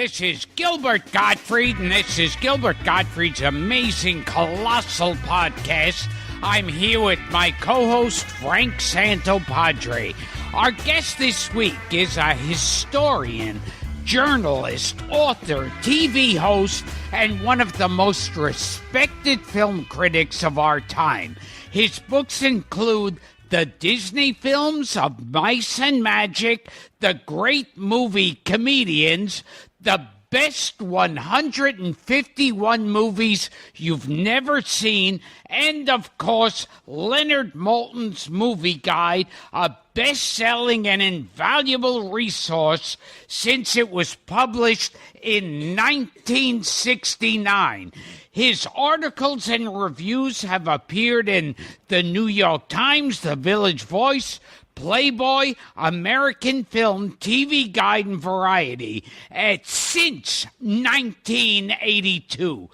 This is Gilbert Gottfried, and this is Gilbert Gottfried's amazing Colossal podcast. I'm here with my co-host, Frank Santopadre. Our guest this week is a historian, journalist, author, TV host, and one of the most respected film critics of our time. His books include the Disney films of Mice and Magic, the great movie Comedians, the best 151 movies you've never seen, and of course, Leonard Maltin's Movie Guide, a best-selling and invaluable resource since it was published in 1969. His articles and reviews have appeared in the New York Times, the Village Voice, Playboy, American Film, TV Guide, and Variety since 1982.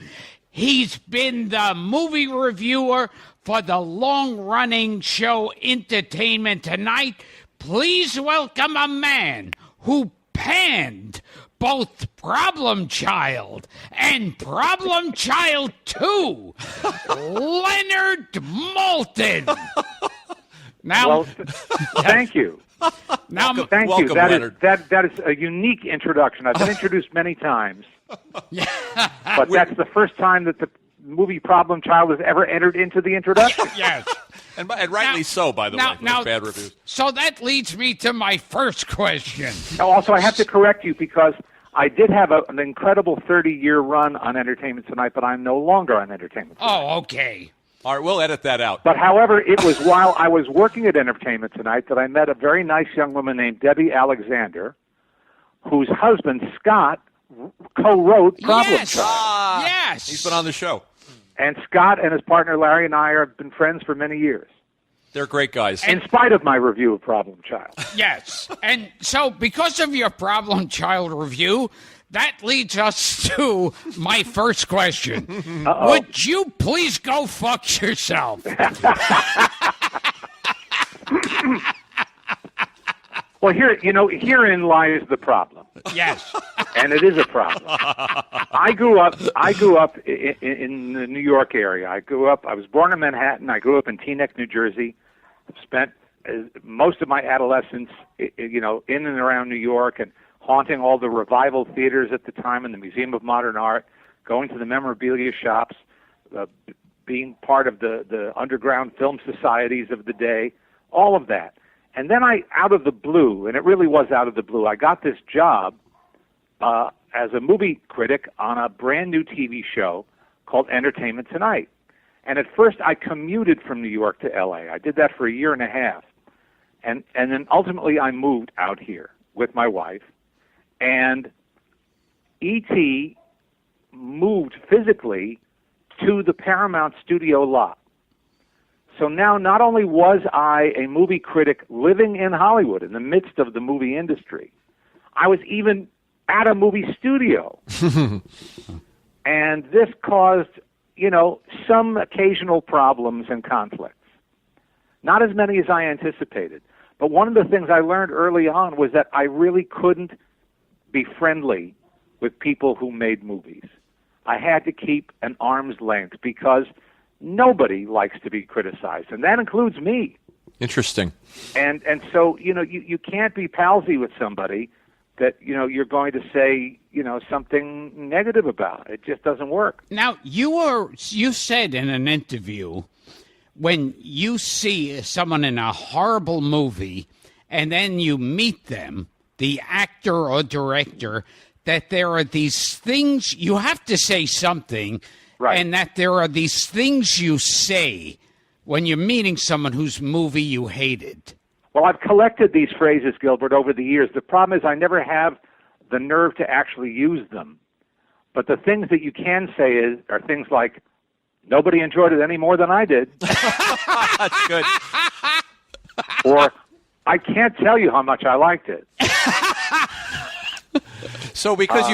He's been the movie reviewer for the long-running show Entertainment Tonight. Please welcome a man who panned both Problem Child and Problem Child 2, Leonard Maltin. Now, well, thank you. Now, thank welcome, you. That Leonard. is a unique introduction. I've been introduced many times, but that's the first time that the movie Problem Child has ever entered into the introduction. Yes. And rightly so, by the way. Now, bad reviews. So that leads me to my first question. Also, I have to correct you because I did have an incredible 30-year run on Entertainment Tonight, but I'm no longer on Entertainment Tonight. Oh, okay. All right, we'll edit that out. But however, it was while I was working at Entertainment Tonight that I met a very nice young woman named Debbie Alexander, whose husband, Scott, co-wrote Problem Child. Yes. He's been on the show. And Scott and his partner Larry and I have been friends for many years. They're great guys. In spite of my review of Problem Child. Yes. And so because of your Problem Child review, that leads us to my first question. Uh-oh. Would you please go fuck yourself? Well, herein lies the problem. Yes. And it is a problem. I grew up in the New York area. I was born in Manhattan. I grew up in Teaneck, New Jersey. Spent most of my adolescence, in and around New York and haunting all the revival theaters at the time and the Museum of Modern Art, going to the memorabilia shops, being part of the underground film societies of the day, all of that. And then out of the blue, and it really was out of the blue, I got this job as a movie critic on a brand new TV show called Entertainment Tonight. And at first I commuted from New York to L.A. I did that for a year and a half. And then ultimately I moved out here with my wife. And E.T. moved physically to the Paramount studio lot. So now not only was I a movie critic living in Hollywood in the midst of the movie industry, I was even at a movie studio. And this caused, some occasional problems and conflicts. Not as many as I anticipated. But one of the things I learned early on was that I really couldn't be friendly with people who made movies. I had to keep an arm's length because nobody likes to be criticized, and that includes me. Interesting. And so, you can't be palsy with somebody that, you're going to say, something negative about. It just doesn't work. Now, you said in an interview, when you see someone in a horrible movie and then you meet them, the actor or director, that there are these things, you have to say something, right, and that there are these things you say when you're meeting someone whose movie you hated. Well, I've collected these phrases, Gilbert, over the years. The problem is I never have the nerve to actually use them. But the things that you can say are things like, nobody enjoyed it any more than I did. That's good. Or, I can't tell you how much I liked it. So because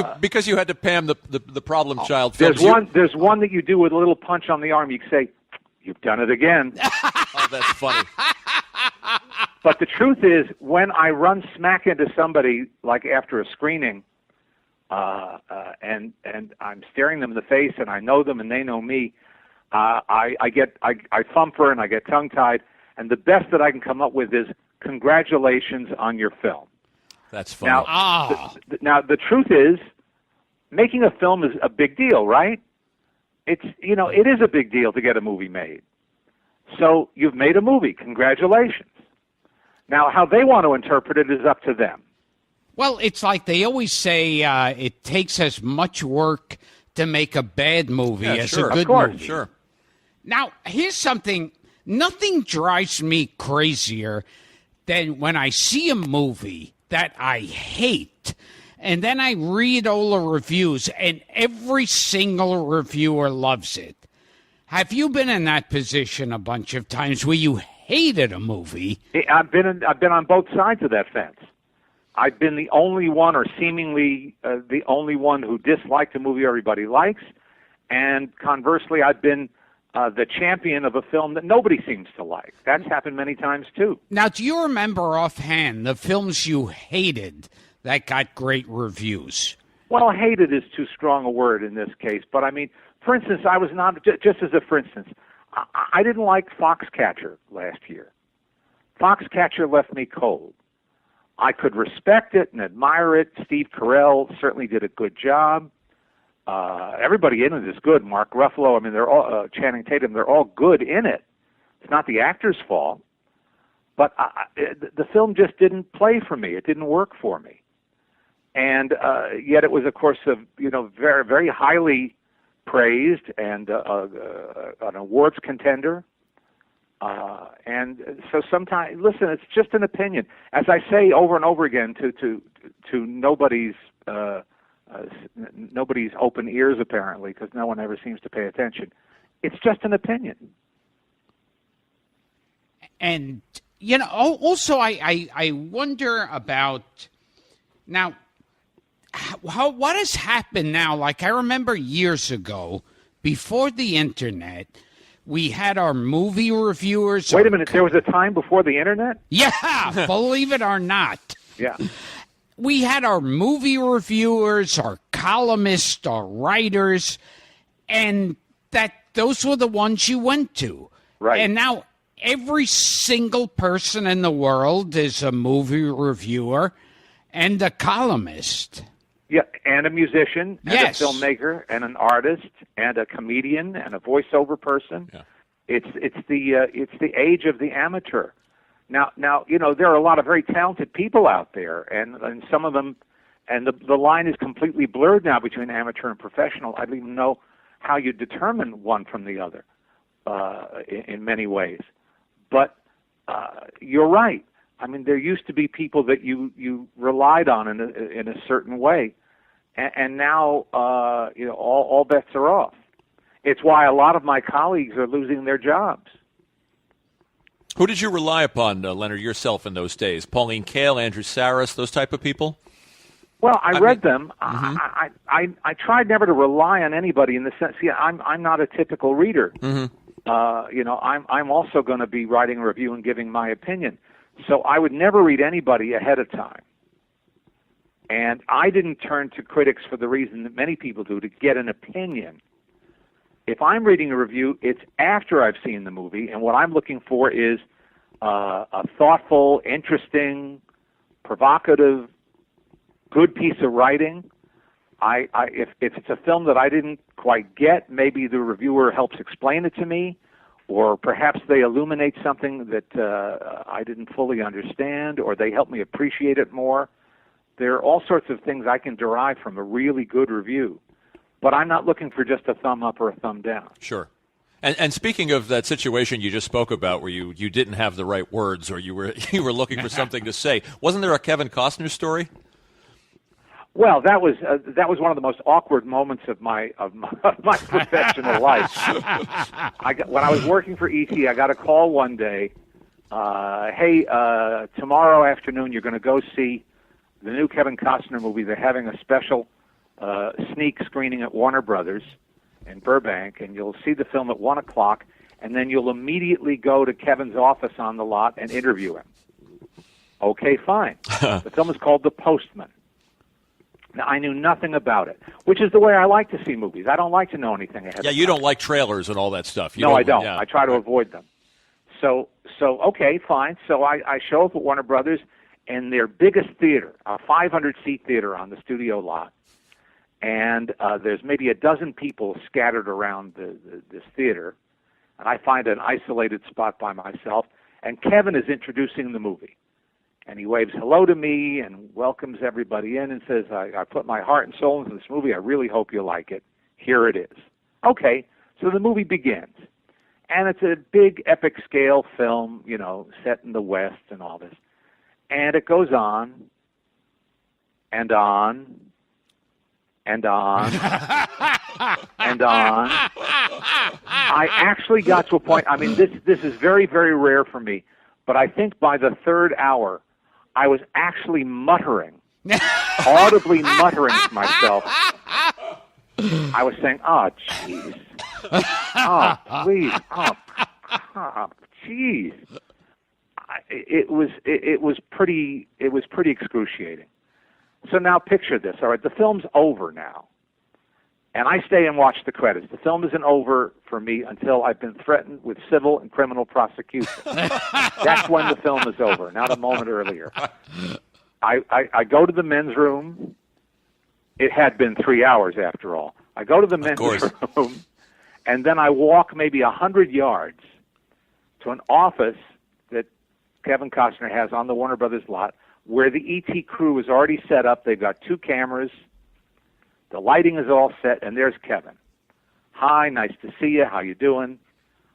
you had to Pam the Problem Child films, there's one that you do with a little punch on the arm. You say, "You've done it again." Oh, that's funny. But the truth is, when I run smack into somebody, like after a screening, and I'm staring them in the face, and I know them, and they know me, I thumper and I get tongue-tied, and the best that I can come up with is congratulations on your film. That's funny. Now, the truth is, making a film is a big deal, right? It is a big deal to get a movie made. So you've made a movie. Congratulations. Now, how they want to interpret it is up to them. Well, it's like they always say it takes as much work to make a bad movie as a good movie. Sure. Now, here's something. Nothing drives me crazier than when I see a movie that I hate, and then I read all the reviews, and every single reviewer loves it. Have you been in that position a bunch of times where you hated a movie? I've been on both sides of that fence. I've been the only one, or seemingly the only one, who disliked a movie everybody likes, and conversely, I've been the champion of a film that nobody seems to like. That's happened many times, too. Now, do you remember offhand the films you hated that got great reviews? Well, hated is too strong a word in this case, but I mean, for instance, I was not, just as a for instance, I didn't like Foxcatcher last year. Foxcatcher left me cold. I could respect it and admire it. Steve Carell certainly did a good job. Everybody in it is good. Mark Ruffalo, I mean, they're all, Channing Tatum, they're all good in it. It's not the actor's fault. But the film just didn't play for me. It didn't work for me. And yet it was, of course, very, very highly praised and an awards contender. And so sometimes, listen, it's just an opinion. As I say over and over again to nobody's open ears, apparently, because no one ever seems to pay attention. It's just an opinion. And, also I wonder about, now, what has happened now? Like, I remember years ago, before the internet, we had our movie reviewers. Wait a minute, there was a time before the internet? Yeah, believe it or not. Yeah. We had our movie reviewers, our columnists, our writers, and those were the ones you went to. Right. And now every single person in the world is a movie reviewer and a columnist. Yeah, and a musician, and yes, a filmmaker, and an artist, and a comedian, and a voiceover person. Yeah. It's the age of the amateur. Now, there are a lot of very talented people out there, and some of them, and the line is completely blurred now between amateur and professional. I don't even know how you determine one from the other in many ways. But you're right. I mean, there used to be people that you relied on in a certain way, and now all bets are off. It's why a lot of my colleagues are losing their jobs. Who did you rely upon, Leonard, yourself in those days? Pauline Kael, Andrew Saris, those type of people? Well, I read them. Mm-hmm. I tried never to rely on anybody in the sense. Yeah, I'm not a typical reader. Mm-hmm. I'm also going to be writing a review and giving my opinion. So I would never read anybody ahead of time. And I didn't turn to critics for the reason that many people do, to get an opinion. If I'm reading a review, it's after I've seen the movie, and what I'm looking for is a thoughtful, interesting, provocative, good piece of writing. If it's a film that I didn't quite get, maybe the reviewer helps explain it to me, or perhaps they illuminate something that I didn't fully understand, or they help me appreciate it more. There are all sorts of things I can derive from a really good review. But I'm not looking for just a thumb up or a thumb down. Sure. And speaking of that situation you just spoke about where you didn't have the right words, or you were looking for something to say, wasn't there a Kevin Costner story? Well, that was one of the most awkward moments of my professional life. When I was working for ET, I got a call one day. Hey, tomorrow afternoon you're going to go see the new Kevin Costner movie. They're having a special sneak screening at Warner Brothers in Burbank, and you'll see the film at 1 o'clock, and then you'll immediately go to Kevin's office on the lot and interview him. Okay, fine. The film is called The Postman. Now, I knew nothing about it, which is the way I like to see movies. I don't like to know anything ahead of time. Yeah, you don't like trailers and all that stuff. No, I don't. Yeah. I try to avoid them. So okay, fine. So I show up at Warner Brothers in their biggest theater, a 500-seat theater on the studio lot. And there's maybe a dozen people scattered around this theater. And I find an isolated spot by myself. And Kevin is introducing the movie. And he waves hello to me and welcomes everybody in and says, I put my heart and soul into this movie. I really hope you like it. Here it is. Okay, so the movie begins. And it's a big epic scale film, set in the West and all this. And it goes on and on and on and on. I actually got to a point, this is very, very rare for me, but I think by the third hour, I was actually muttering, audibly muttering to myself. I was saying, "Oh, jeez. Oh, please. Oh, jeez." It was pretty excruciating. So now picture this. All right, the film's over now, and I stay and watch the credits. The film isn't over for me until I've been threatened with civil and criminal prosecution. That's when the film is over, not a moment earlier. I go to the men's room. It had been 3 hours after all. I go to the men's room, and then I walk maybe 100 yards to an office that Kevin Costner has on the Warner Brothers lot where the E.T. crew is already set up. They've got 2 cameras. The lighting is all set, and there's Kevin. Hi, nice to see you. How you doing?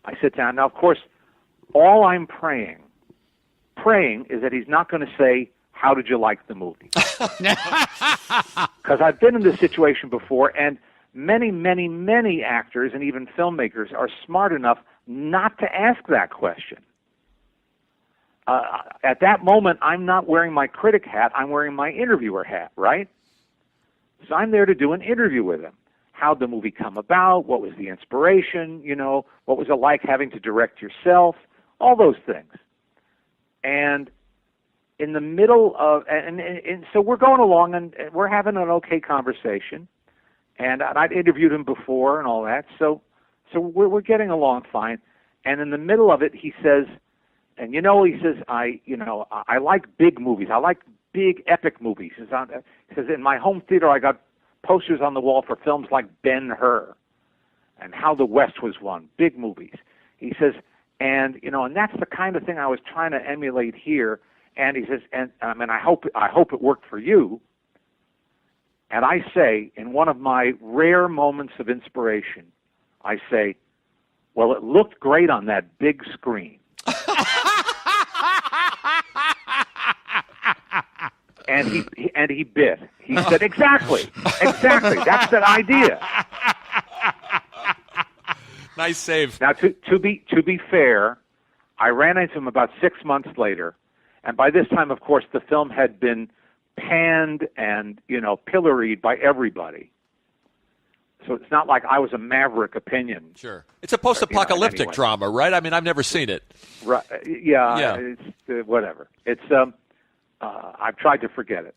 I sit down. Now, of course, all I'm praying is that he's not going to say, how did you like the movie? Because I've been in this situation before, and many, many, many actors and even filmmakers are smart enough not to ask that question. At that moment, I'm not wearing my critic hat. I'm wearing my interviewer hat, right? So I'm there to do an interview with him. How'd the movie come about? What was the inspiration? What was it like having to direct yourself? All those things. And in the middle of, and so we're going along and we're having an okay conversation. And I'd interviewed him before and all that. So we're getting along fine. And in the middle of it, he says, I like big movies. I like big epic movies. He says, in my home theater, I got posters on the wall for films like Ben-Hur and How the West Was Won, big movies. He says, and that's the kind of thing I was trying to emulate here. And he says, I hope it worked for you. And I say, in one of my rare moments of inspiration, I say, well, it looked great on that big screen. And he bit. He said, exactly. That's the idea. Nice save. Now, to be fair, I ran into him about 6 months later, and by this time, of course, the film had been panned and pilloried by everybody. So it's not like I was a maverick opinion. Sure, it's a post-apocalyptic anyway. drama, right? I mean, I've never seen it. Right? Yeah. It's whatever. It's I've tried to forget it,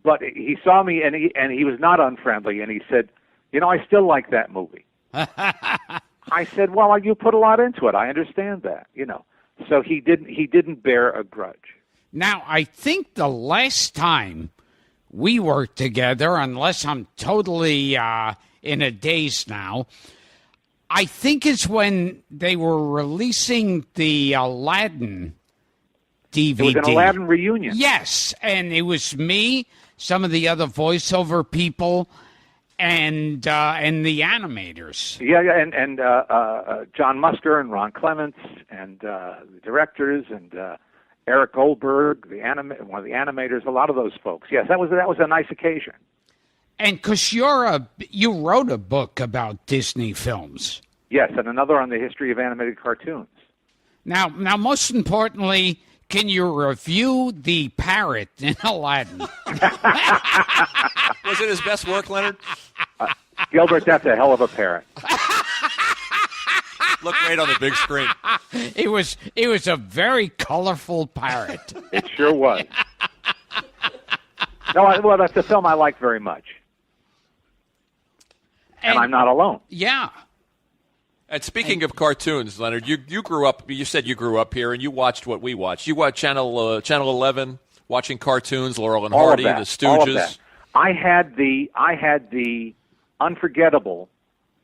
but he saw me and he was not unfriendly, and he said, I still like that movie. I said, well, you put a lot into it. I understand that, So he didn't bear a grudge. Now, I think the last time we worked together, unless I'm totally in a daze now, I think it's when they were releasing the Aladdin DVD. It was an Aladdin reunion. Yes, and it was me, some of the other voiceover people, and the animators. Yeah, and John Musker and Ron Clements and the directors and Eric Goldberg, one of the animators, a lot of those folks. Yes, that was a nice occasion. And because you wrote a book about Disney films. Yes, and another on the history of animated cartoons. Now, most importantly, can you review the parrot in Aladdin? Was it his best work, Leonard? Gilbert, that's a hell of a parrot. Looked great on the big screen. It was a very colorful parrot. It sure was. Well, that's a film I like very much. And I'm not alone. Yeah. And speaking of cartoons, Leonard, you grew up. You said you grew up here, and you watched what we watched. You watched Channel 11, watching cartoons, Laurel and Hardy, the Stooges. All of that. I had the unforgettable,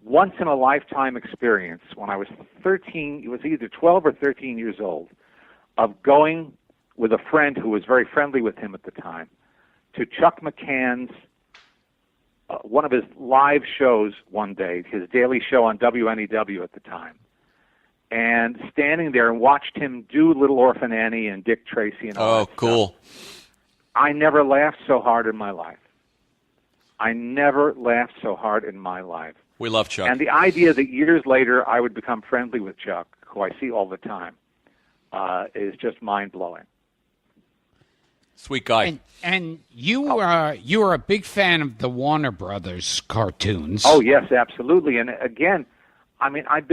once in a lifetime experience when I was 13. It was either 12 or 13 years old, of going with a friend who was very friendly with him at the time to Chuck McCann's one of his live shows one day, his daily show on WNEW at the time, and standing there and watched him do Little Orphan Annie and Dick Tracy and all that cool stuff. I never laughed so hard in my life. We love Chuck. And the idea that years later I would become friendly with Chuck, who I see all the time, is just mind-blowing. Sweet guy. And you were a big fan of the Warner Brothers cartoons. Oh yes, absolutely. And again, I mean, I've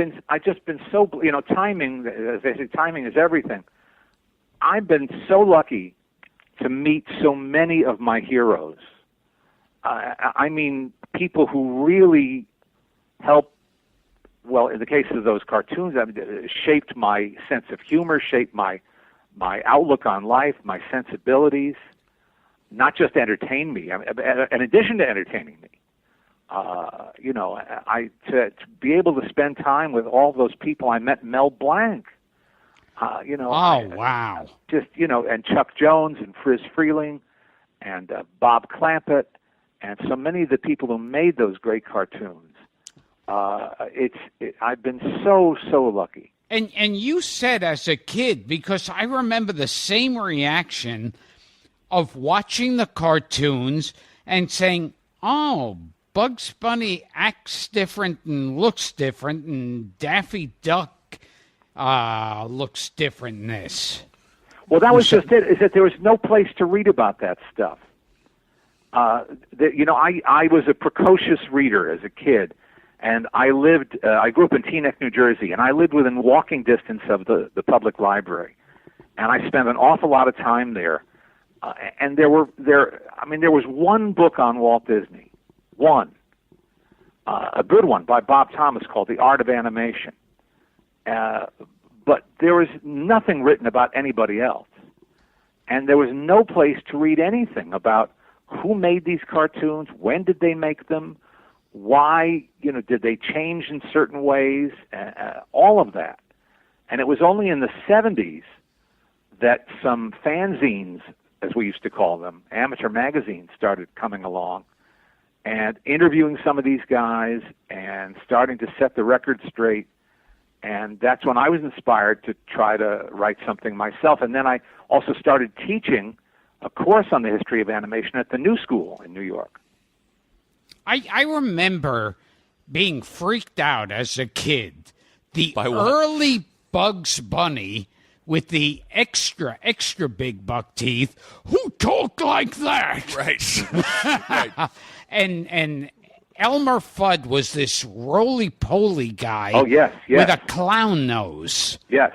just been so, timing, as they say, timing is everything. I've been so lucky to meet so many of my heroes. I mean, people who really helped, well, in the case of those cartoons, shaped my sense of humor, shaped my outlook on life, my sensibilities, not just entertain me. I mean, in addition to entertaining me, to be able to spend time with all those people. I met Mel Blanc. Oh, wow. And Chuck Jones and Friz Freleng and Bob Clampett and so many of the people who made those great cartoons. I've been so lucky. And you said as a kid, because I remember the same reaction of watching the cartoons and saying, oh, Bugs Bunny acts different and looks different, and Daffy Duck looks different in this. Well, that was just it, is that there was no place to read about that stuff. I was a precocious reader as a kid. And I grew up in Teaneck, New Jersey, and I lived within walking distance of the public library. And I spent an awful lot of time there. And there was one book on Walt Disney, a good one by Bob Thomas called The Art of Animation. But there was nothing written about anybody else. And there was no place to read anything about who made these cartoons, when did they make them, why, did they change in certain ways, all of that. And it was only in the 70s that some fanzines, as we used to call them, amateur magazines, started coming along and interviewing some of these guys and starting to set the record straight. And that's when I was inspired to try to write something myself. And then I also started teaching a course on the history of animation at the New School in New York. I remember being freaked out as a kid. The early Bugs Bunny with the extra big buck teeth, who talked like that? Right. And Elmer Fudd was this roly-poly guy. Oh, yes. With a clown nose. Yes.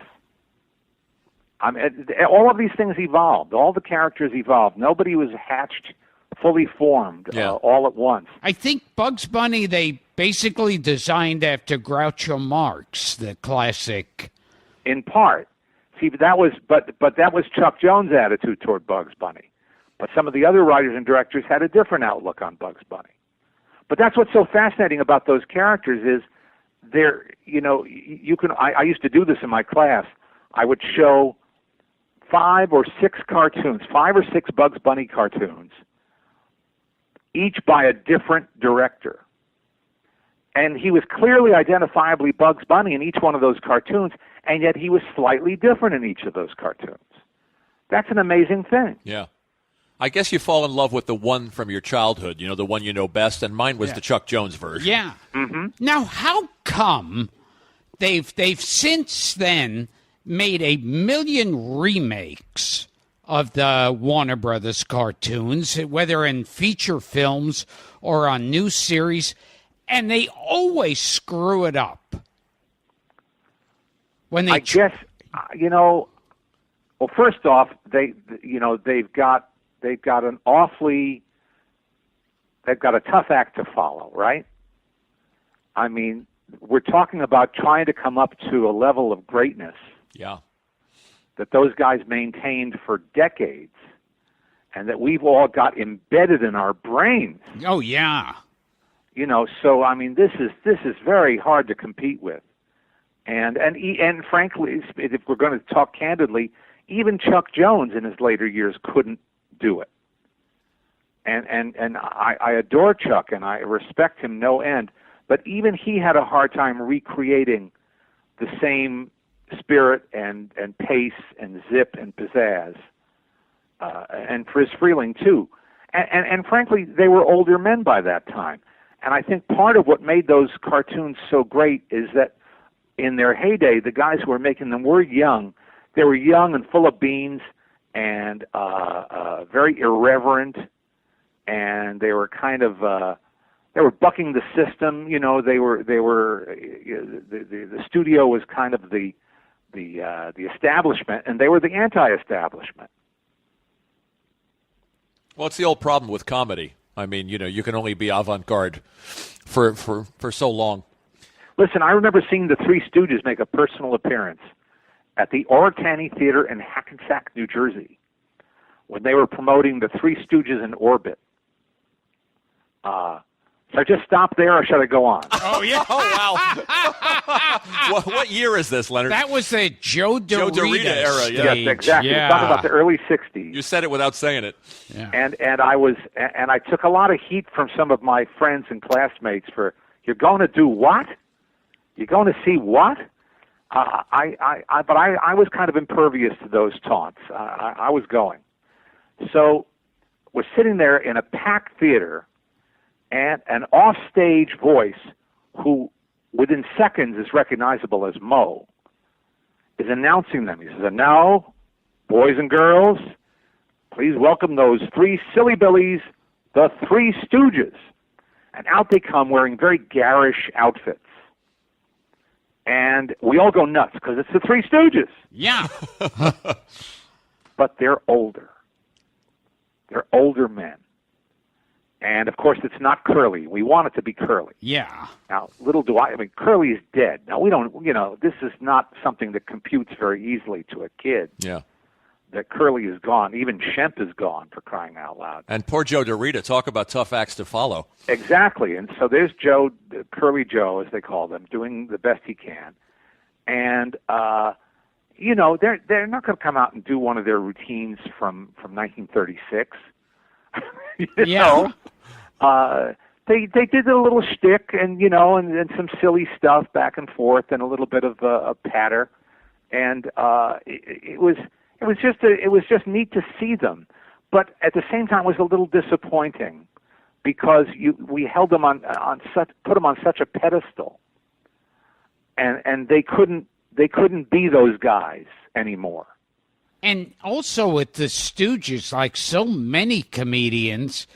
All of these things evolved. All the characters evolved. Nobody was hatched fully formed all at once. I think Bugs Bunny they basically designed after Groucho Marx, the classic. In part. See, but that was Chuck Jones' attitude toward Bugs Bunny. But some of the other writers and directors had a different outlook on Bugs Bunny. But that's what's so fascinating about those characters is I used to do this in my class. I would show 5 or 6 Bugs Bunny cartoons, each by a different director. And he was clearly identifiably Bugs Bunny in each one of those cartoons, and yet he was slightly different in each of those cartoons. That's an amazing thing. Yeah. I guess you fall in love with the one from your childhood, the one you know best, and mine was the Chuck Jones version. Yeah. Mm-hmm. Now, how come they've since then made 1 million remakes of the Warner Brothers cartoons, whether in feature films or on new series, and they always screw it up? Well, first off, they they've got a tough act to follow, right? I mean, we're talking about trying to come up to a level of greatness that those guys maintained for decades, and that we've all got embedded in our brains. Oh, yeah. So I mean, this is very hard to compete with, and frankly, if we're going to talk candidly, even Chuck Jones in his later years couldn't do it. And I adore Chuck and I respect him no end, but even he had a hard time recreating the same spirit and pace and zip and pizzazz, and Friz Freleng too. And frankly, they were older men by that time. And I think part of what made those cartoons so great is that in their heyday, the guys who were making them were young. They were young and full of beans and very irreverent, and they were kind of they were bucking the system. The studio was kind of the establishment, and they were the anti-establishment. Well, it's the old problem with comedy. I mean, you can only be avant-garde for so long. Listen, I remember seeing the Three Stooges make a personal appearance at the Oritani Theater in Hackensack, New Jersey, when they were promoting the Three Stooges in Orbit. Should I just stop there, or should I go on? Oh, yeah. Oh, wow. what year is this, Leonard? That was the Joe Dorita era, stage. yeah. Yes, exactly. Yeah. We're talking about the early 60s. You said it without saying it. Yeah. And I took a lot of heat from some of my friends and classmates for, you're going to do what? You're going to see what? But I was kind of impervious to those taunts. I was going. So we're sitting there in a packed theater, and an offstage voice who within seconds is recognizable as Mo is announcing them. He says, "And now, boys and girls, please welcome those three silly billies, the Three Stooges." And out they come wearing very garish outfits. And we all go nuts because it's the Three Stooges. Yeah. But they're older. They're older men. And, of course, it's not Curly. We want it to be Curly. Yeah. Now, little do I mean, Curly is dead. Now, we don't, this is not something that computes very easily to a kid. Yeah. That Curly is gone. Even Shemp is gone, for crying out loud. And poor Joe Dorita, talk about tough acts to follow. Exactly. And so there's Joe, Curly Joe, as they call them, doing the best he can. And, they're not going to come out and do one of their routines from 1936. Yeah. They did a little shtick and and some silly stuff back and forth and a little bit of a patter, and it was just neat to see them, but at the same time it was a little disappointing because we held them put them on such a pedestal, and they couldn't be those guys anymore. And also with the Stooges, like so many comedians,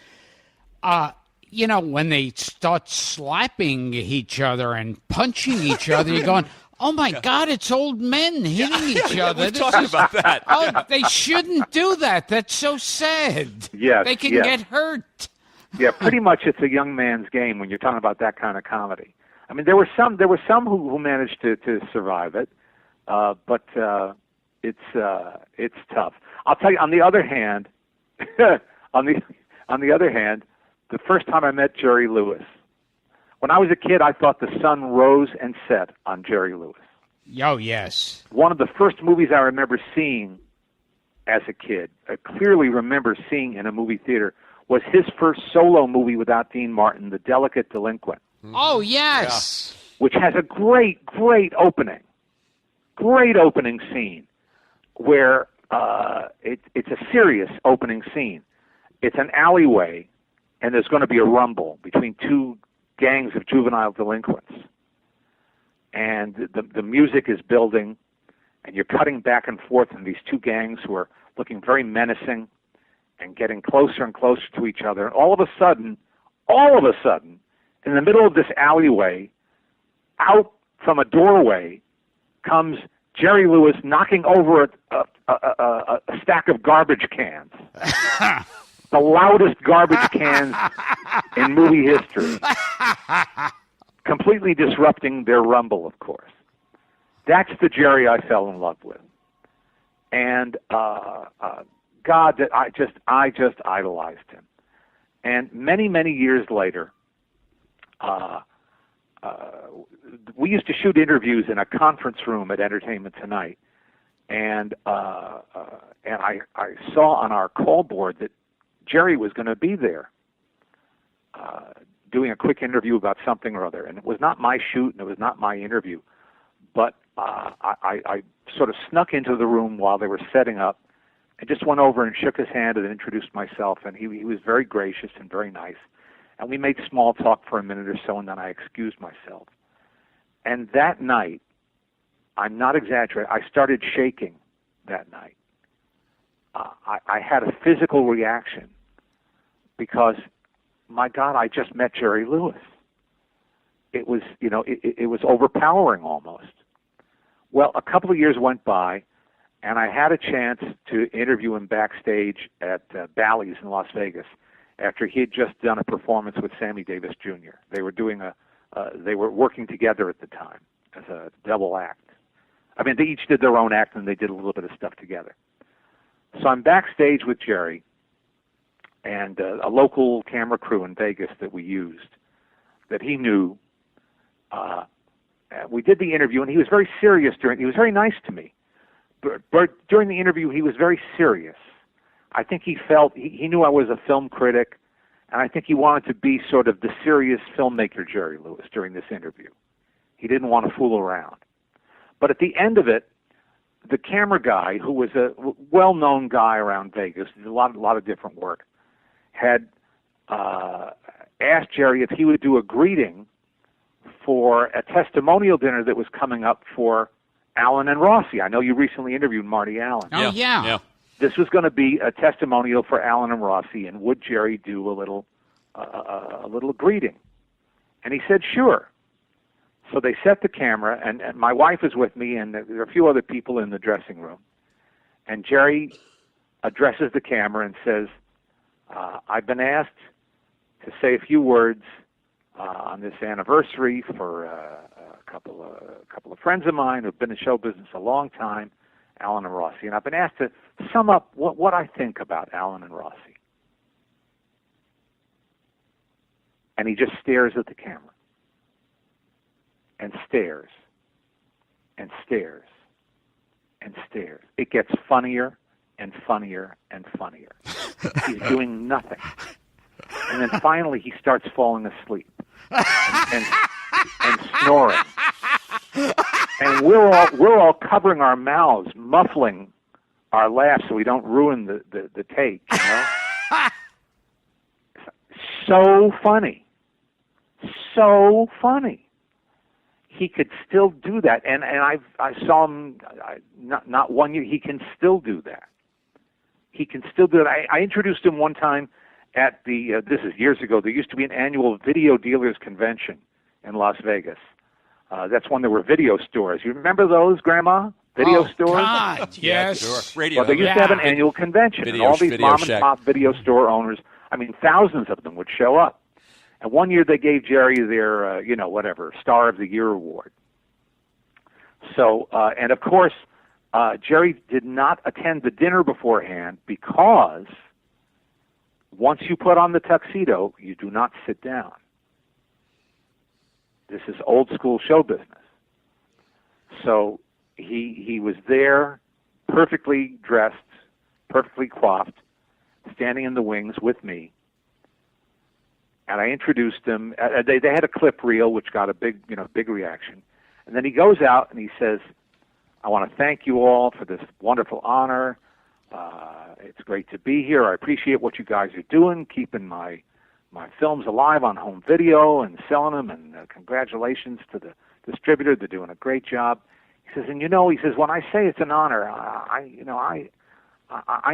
when they start slapping each other and punching each other, you're going, oh, my God, it's old men hitting each other. We've talked about that. Oh, they shouldn't do that. That's so sad. Yes, they can yes. get hurt. Yeah, pretty much it's a young man's game when you're talking about that kind of comedy. I mean, there were some who managed to survive it, but it's tough. I'll tell you. On the other hand, the first time I met Jerry Lewis, when I was a kid, I thought the sun rose and set on Jerry Lewis. Oh, yes. One of the first movies I remember seeing as a kid, I clearly remember seeing in a movie theater, was his first solo movie without Dean Martin, The Delicate Delinquent. Mm-hmm. Oh, yes. Yeah. Which has a great opening. Great opening scene where it's a serious opening scene. It's an alleyway, and there's going to be a rumble between two gangs of juvenile delinquents. And the music is building, and you're cutting back and forth in these two gangs who are looking very menacing and getting closer and closer to each other. And all of a sudden, in the middle of this alleyway, out from a doorway, comes Jerry Lewis knocking over a stack of garbage cans. The loudest garbage cans in movie history. Completely disrupting their rumble, of course. That's the Jerry I fell in love with. And God, that I just idolized him. And many, many years later, we used to shoot interviews in a conference room at Entertainment Tonight, and I saw on our call board that Jerry was going to be there doing a quick interview about something or other. And it was not my shoot, and it was not my interview, but I sort of snuck into the room while they were setting up and just went over and shook his hand and introduced myself, and he was very gracious and very nice. And we made small talk for a minute or so, and then I excused myself. And that night, I'm not exaggerating, I started shaking that night. I had a physical reaction because, my God, I just met Jerry Lewis. It was, it was overpowering almost. Well, a couple of years went by, and I had a chance to interview him backstage at Bally's in Las Vegas after he had just done a performance with Sammy Davis Jr. They were doing they were working together at the time as a double act. I mean, they each did their own act, and they did a little bit of stuff together. So I'm backstage with Jerry and a local camera crew in Vegas that we used, that he knew. We did the interview, and he was very serious he was very nice to me. But during the interview, he was very serious. I think he felt, he knew I was a film critic, and I think he wanted to be sort of the serious filmmaker Jerry Lewis during this interview. He didn't want to fool around. But at the end of it, the camera guy, who was a well-known guy around Vegas, did a lot of different work, had asked Jerry if he would do a greeting for a testimonial dinner that was coming up for Allen and Rossi. I know you recently interviewed Marty Allen. Oh, yeah. This was going to be a testimonial for Allen and Rossi, and would Jerry do a little greeting? And he said, sure. So they set the camera, and my wife is with me, and there are a few other people in the dressing room. And Jerry addresses the camera and says, I've been asked to say a few words on this anniversary for a couple of friends of mine who've been in show business a long time, Allen and Rossi. And I've been asked to sum up what I think about Allen and Rossi. And he just stares at the camera. And stares. And stares. And stares. It gets funnier and funnier and funnier. He's doing nothing. And then finally he starts falling asleep and snoring. And we're all covering our mouths, muffling our laughs so we don't ruin the take, you know? So funny. So funny. He could still do that, and I saw him not 1 year. He can still do that. He can still do it. I introduced him one time at the this is years ago. There used to be an annual video dealers convention in Las Vegas. That's when there were video stores. You remember those, Grandma? Video stores? God, yes. Sure. Radio. Well, they used to have an annual convention, and all these mom and pop video store owners, I mean, thousands of them would show up. And one year they gave Jerry their, Star of the Year award. So, and of course, Jerry did not attend the dinner beforehand because once you put on the tuxedo, you do not sit down. This is old school show business. So he was there, perfectly dressed, perfectly coiffed, standing in the wings with me. And I introduced him. They had a clip reel, which got a big reaction. And then he goes out and he says, "I want to thank you all for this wonderful honor. It's great to be here. I appreciate what you guys are doing, keeping my films alive on home video and selling them. And congratulations to the distributor. They're doing a great job." He says, "And he says, when I say it's an honor, I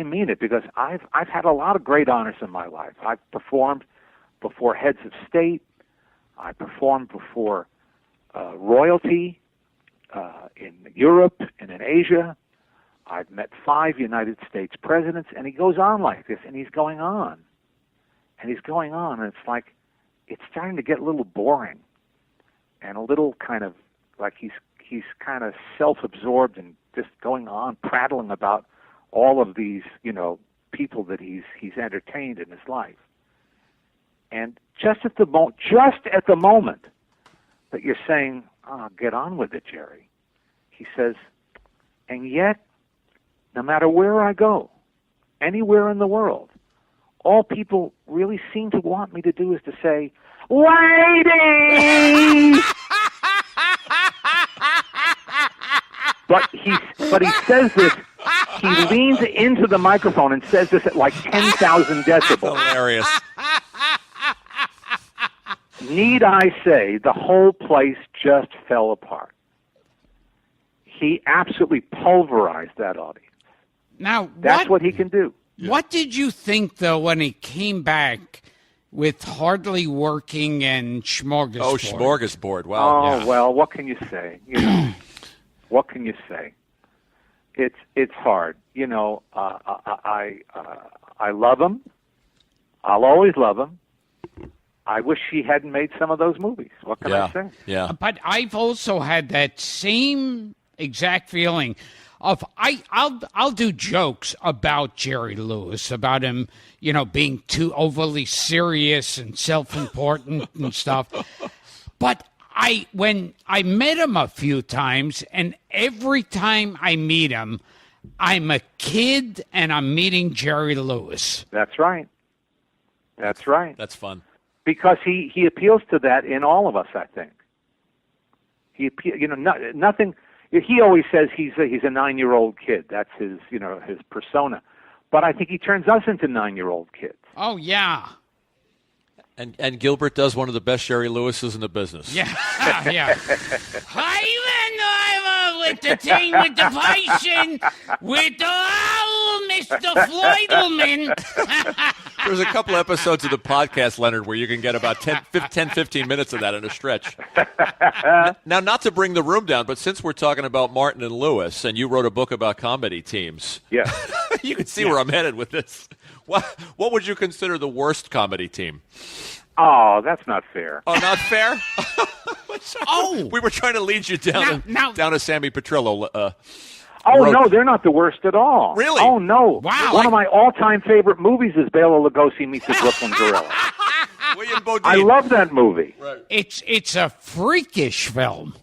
mean it, because I've had a lot of great honors in my life. I've performed before heads of state. I performed before royalty, in Europe and in Asia. I've met 5 United States presidents, and he goes on like this, and he's going on. And he's going on, and it's like, it's starting to get a little boring and a little kind of like he's kind of self-absorbed and just going on, prattling about all of these, people that he's entertained in his life. And just at the moment that you're saying, "Oh, get on with it, Jerry," he says, "And yet, no matter where I go, anywhere in the world, all people really seem to want me to do is to say, 'Lady!'" But he says this. He leans into the microphone and says this at like 10,000 decibels. Hilarious. Need I say, the whole place just fell apart. He absolutely pulverized that audience. Now, That's what he can do. What did you think, though, when he came back with Hardly Working and Smorgasbord? Oh, Smorgasbord. Wow. Oh, well, what can you say? What can you say? It's hard. I love him. I'll always love him. I wish he hadn't made some of those movies. What can I say? Yeah. But I've also had that same exact feeling of I'll do jokes about Jerry Lewis, about him, being too overly serious and self-important and stuff. But when I met him a few times, and every time I meet him, I'm a kid and I'm meeting Jerry Lewis. That's right. That's right. That's fun. Because he appeals to that in all of us, I think. Nothing. He always says he's a 9-year-old kid. That's his persona. But I think he turns us into 9-year-old kids. Oh yeah. And Gilbert does one of the best Jerry Lewises in the business. Yeah, yeah. I'm with the team, with the patient, with the Mr. Floydelman. There's a couple episodes of the podcast, Leonard, where you can get about 10, 15 minutes of that in a stretch. Now, not to bring the room down, but since we're talking about Martin and Lewis, and you wrote a book about comedy teams, yeah, you can see where I'm headed with this. What would you consider the worst comedy team? Oh, that's not fair. Oh, not fair? We were trying to lead you down to Sammy Petrillo. No, they're not the worst at all. Really? Oh, no. Wow. One of my all-time favorite movies is Bela Lugosi Meets the Brooklyn Gorilla. William Bodine. I love that movie. Right. It's a freakish film.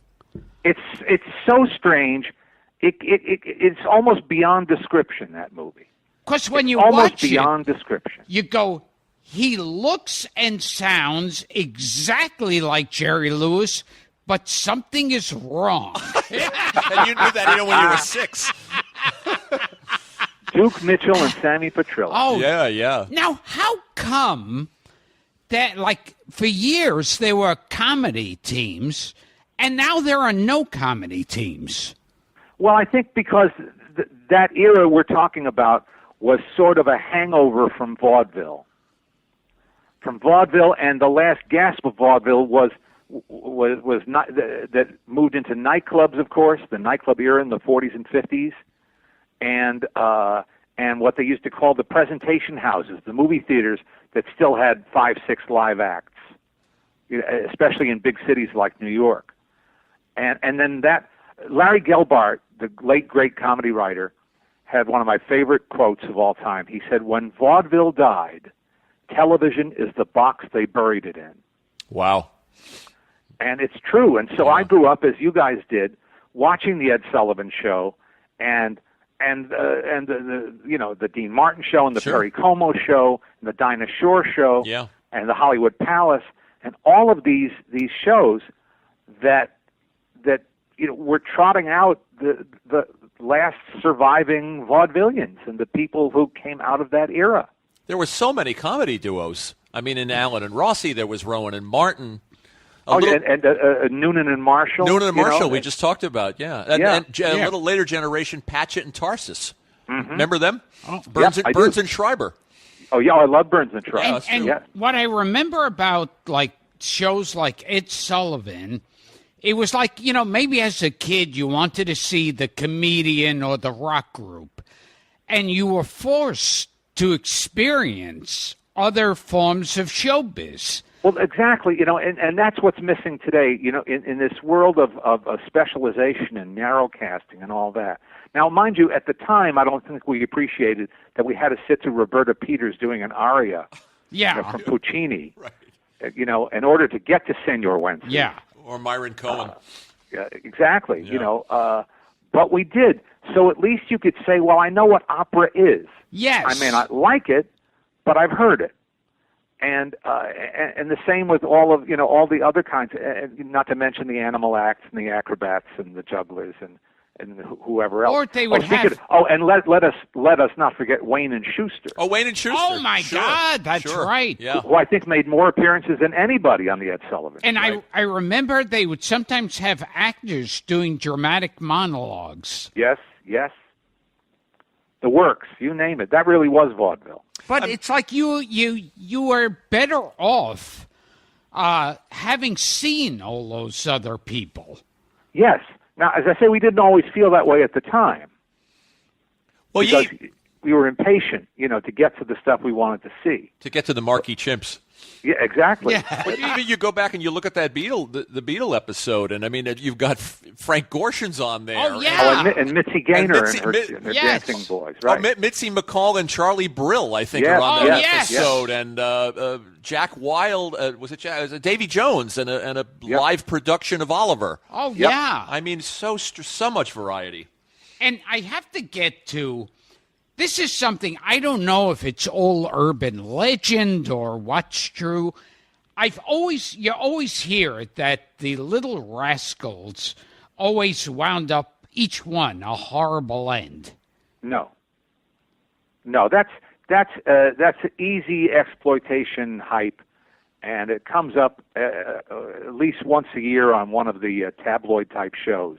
It's so strange. It's almost beyond description, that movie. Because when you Almost watch beyond it, description. you go, he looks and sounds exactly like Jerry Lewis, but something is wrong. And you knew that even when you were 6. Duke Mitchell and Sammy Petrillo. Oh, Yeah. Now, how come that, for years there were comedy teams, and now there are no comedy teams? Well, I think because that era we're talking about was sort of a hangover from vaudeville. And the last gasp of vaudeville was not that moved into nightclubs, of course, the nightclub era in the 40s and 50s, and what they used to call the presentation houses, the movie theaters that still had 5-6 live acts, especially in big cities like New York, and then that Larry Gelbart, the late great comedy writer, had one of my favorite quotes of all time. He said, "When vaudeville died, television is the box they buried it in." Wow. And it's true. And so I grew up, as you guys did, watching the Ed Sullivan Show and the Dean Martin Show and the Perry Como Show and the Dinah Shore Show and the Hollywood Palace and all of these shows that were trotting out the last surviving vaudevillians and the people who came out of that era. There were so many comedy duos. I mean, in Allen and Rossi, there was Rowan and Martin. Noonan and Marshall. Noonan and Marshall, we just talked about, And a little later generation, Patchett and Tarsus. Mm-hmm. Remember them? Oh. Burns and Schreiber. Oh, yeah, I love Burns and Schreiber. And what I remember about shows like Ed Sullivan it was like, maybe as a kid you wanted to see the comedian or the rock group, and you were forced to experience other forms of showbiz. Well, exactly, and that's what's missing today, in this world of specialization and narrowcasting and all that. Now, mind you, at the time, I don't think we appreciated that we had to sit through Roberta Peters doing an aria from Puccini, right. In order to get to Senor Wednesday. Yeah. Or Myron Cohen. Yeah, exactly, but we did. So at least you could say, well, I know what opera is. Yes. I may not like it, but I've heard it. And the same with all the other kinds, not to mention the animal acts and the acrobats and the jugglers and whoever else. Or they would have. And let us not forget Wayne and Schuster. Oh, Wayne and Schuster. Oh my God, that's right. Yeah. Who I think made more appearances than anybody on the Ed Sullivan. And right? I remember they would sometimes have actors doing dramatic monologues. Yes. The works, you name it. That really was vaudeville. But it's like you were better off having seen all those other people. Yes. Now, as I say, we didn't always feel that way at the time. Well, because we were impatient, to get to the stuff we wanted to see. To get to the marquee chimps. Yeah, exactly. Yeah. But even you go back and you look at that the Beatle episode, and I mean, you've got Frank Gorshin's on there. Oh, yeah. And Mitzi Gaynor and her yes. Dancing Boys, right? Oh, Mitzi McCall and Charlie Brill, I think, Yes. are on that yes. episode. And Jack Wilde, was it Davy Jones, and a live production of Oliver. Oh, Yep. yeah. I mean, so much variety. And I have to get to, this is something, I don't know if it's all urban legend or what's true. You always hear it that the Little Rascals always wound up, each one, a horrible end. No, that's easy exploitation hype, and it comes up at least once a year on one of the tabloid type shows,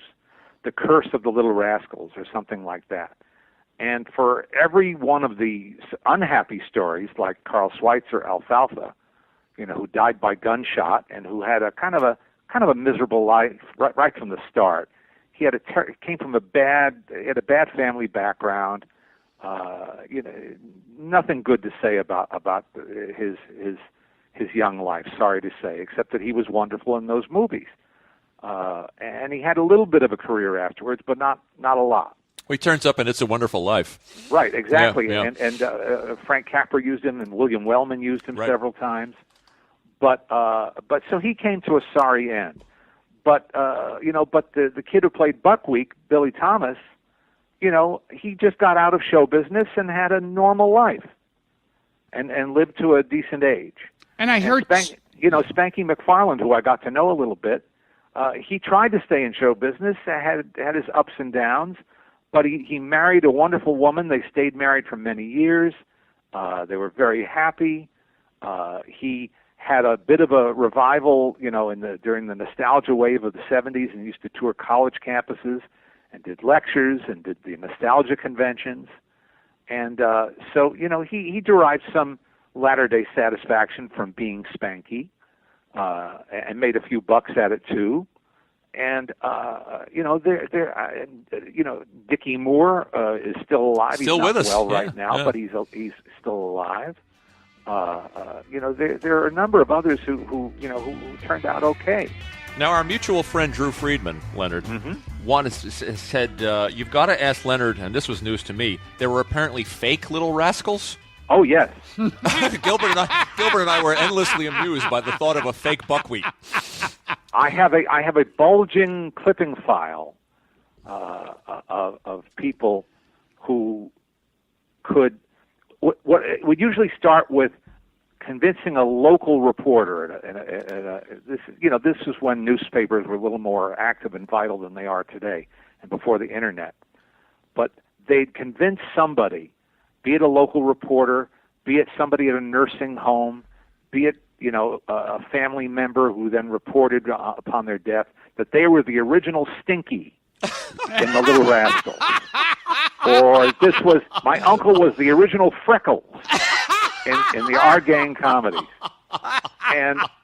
The Curse of the Little Rascals or something like that. And for every one of the unhappy stories, like Carl Schweitzer, Alfalfa, who died by gunshot and who had a kind of a miserable life right from the start. He had came from a bad family background. Nothing good to say about his young life. Sorry to say, except that he was wonderful in those movies, and he had a little bit of a career afterwards, but not a lot. Well, he turns up in It's a Wonderful Life. Right, exactly. Yeah. And Frank Capra used him, and William Wellman used him several times. But so he came to a sorry end. But the kid who played Buckwheat, Billy Thomas, he just got out of show business and had a normal life, and lived to a decent age. And I heard, Spanky McFarland, who I got to know a little bit, he tried to stay in show business, had his ups and downs, but he married a wonderful woman. They stayed married for many years. They were very happy. He had a bit of a revival, during the nostalgia wave of the 70s, and used to tour college campuses and did lectures and did the nostalgia conventions. And so he derived some latter-day satisfaction from being Spanky, and made a few bucks at it too. And Dickie Moore is still alive. Still he's with not us. well right now, but he's still alive. There are a number of others who turned out okay. Now, our mutual friend Drew Friedman, Leonard, said, you've got to ask Leonard, and this was news to me, there were apparently fake Little Rascals. Oh, yes. Gilbert and I were endlessly amused by the thought of a fake Buckwheat. I have a bulging clipping file of people who could. What it would usually start with convincing a local reporter. This is when newspapers were a little more active and vital than they are today, and before the internet. But they'd convince somebody, be it a local reporter, be it somebody at a nursing home, be it a family member who then reported upon their death, that they were the original Stinky in the Little Rascals. Or my uncle was the original Freckles in the Our Gang comedies.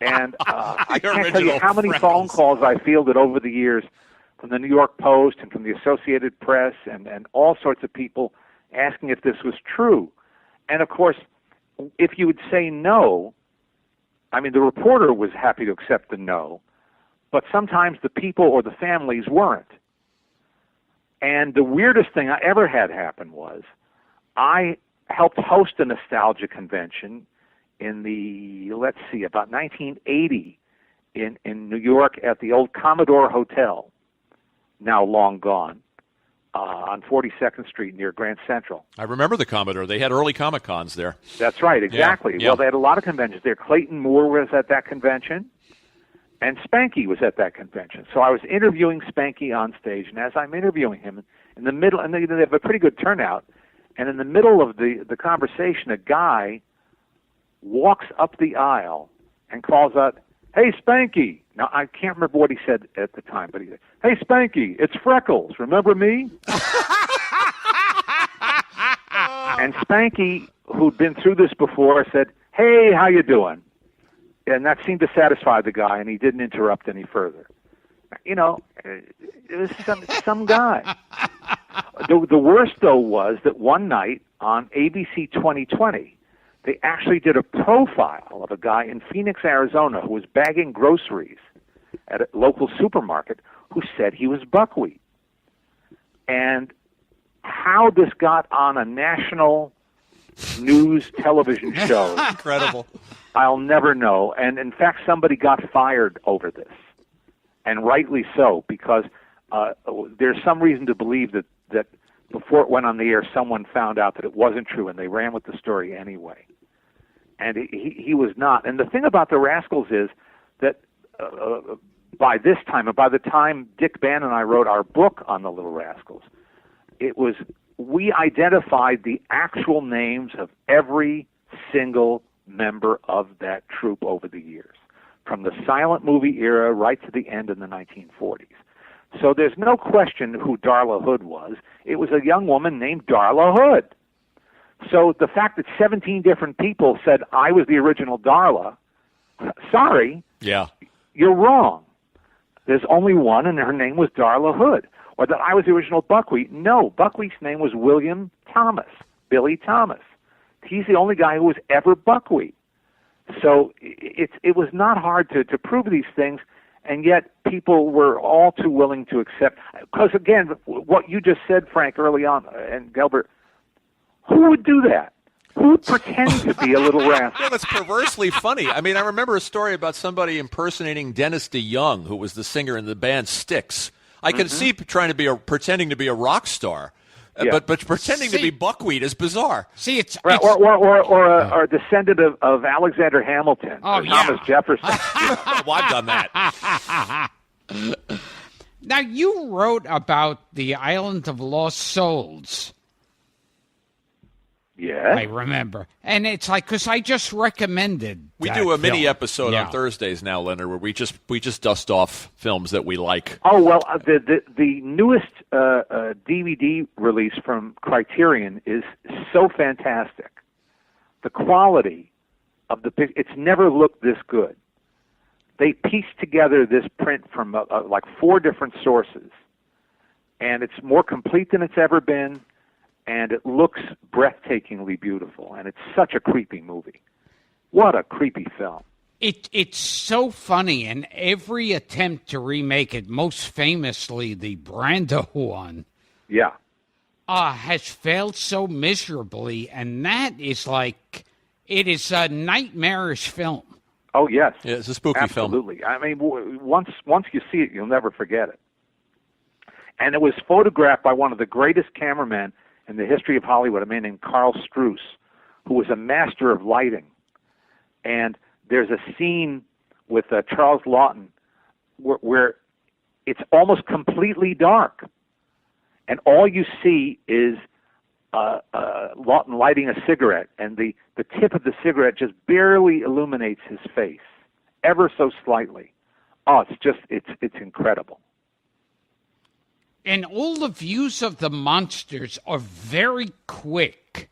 I can't tell you how many phone calls I fielded over the years from the New York Post and from the Associated Press and all sorts of people asking if this was true. And, of course, if you would say no, I mean, the reporter was happy to accept the no, but sometimes the people or the families weren't. And the weirdest thing I ever had happen was I helped host a nostalgia convention in about 1980 in New York at the old Commodore Hotel, now long gone, on 42nd Street near Grand Central. I remember the Commodore. They had early Comic-Cons there. That's right, exactly. Yeah. Well, they had a lot of conventions there. Clayton Moore was at that convention, and Spanky was at that convention. So I was interviewing Spanky on stage, and as I'm interviewing him, in the middle, and they have a pretty good turnout, and in the middle of the conversation, a guy walks up the aisle and calls out, "Hey, Spanky." Now, I can't remember what he said at the time, but he said, "Hey, Spanky, it's Freckles. Remember me?" And Spanky, who'd been through this before, said, "Hey, how you doing?" And that seemed to satisfy the guy, and he didn't interrupt any further. You know, it was some guy. The worst, though, was that one night on ABC 2020, they actually did a profile of a guy in Phoenix, Arizona, who was bagging groceries at a local supermarket who said he was buckwheat. And how this got on a national news television show, Incredible. I'll never know. And in fact, somebody got fired over this, and rightly so, because there's some reason to believe that before it went on the air, someone found out that it wasn't true, and they ran with the story anyway. And he was not. And the thing about the Rascals is that by this time, and by the time Dick Bann and I wrote our book on the Little Rascals, we identified the actual names of every single member of that troupe over the years, from the silent movie era right to the end in the 1940s. So there's no question who Darla Hood was. It was a young woman named Darla Hood. So the fact that 17 different people said I was the original Darla, sorry, you're wrong. There's only one, and her name was Darla Hood. Or that I was the original Buckwheat. No, Buckwheat's name was William Thomas, Billy Thomas. He's the only guy who was ever Buckwheat. So it was not hard to prove these things, and yet people were all too willing to accept. Because, again, what you just said, Frank, early on, and Gilbert, who would do that? Who would pretend to be a little rascal? Well, it's perversely funny. I mean, I remember a story about somebody impersonating Dennis DeYoung, who was the singer in the band Styx. I can see pretending to be a rock star, but pretending to be Buckwheat is bizarre. See, it's or a descendant of Alexander Hamilton, or Thomas Jefferson. Well, I've done that. Now, you wrote about the Island of Lost Souls. Yeah, I remember. And it's like, because I just recommended We that do a film. mini episode on Thursdays now, Leonard, where we just dust off films that we like. Oh, well, the newest DVD release from Criterion is so fantastic. The quality of the picture, it's never looked this good. They pieced together this print from like 4 different sources, and it's more complete than it's ever been. And it looks breathtakingly beautiful, and it's such a creepy movie. What a creepy film. It's so funny, and every attempt to remake it, most famously the Brando one, has failed so miserably, and that is like, it is a nightmarish film. Oh, yes. Yeah, it's a spooky film. Absolutely. I mean, once you see it, you'll never forget it. And it was photographed by one of the greatest cameramen in the history of Hollywood, a man named Carl Struess, who was a master of lighting. And there's a scene with Charles Lawton where it's almost completely dark. And all you see is Lawton lighting a cigarette, and the tip of the cigarette just barely illuminates his face, ever so slightly. Oh, it's incredible. And all the views of the monsters are very quick.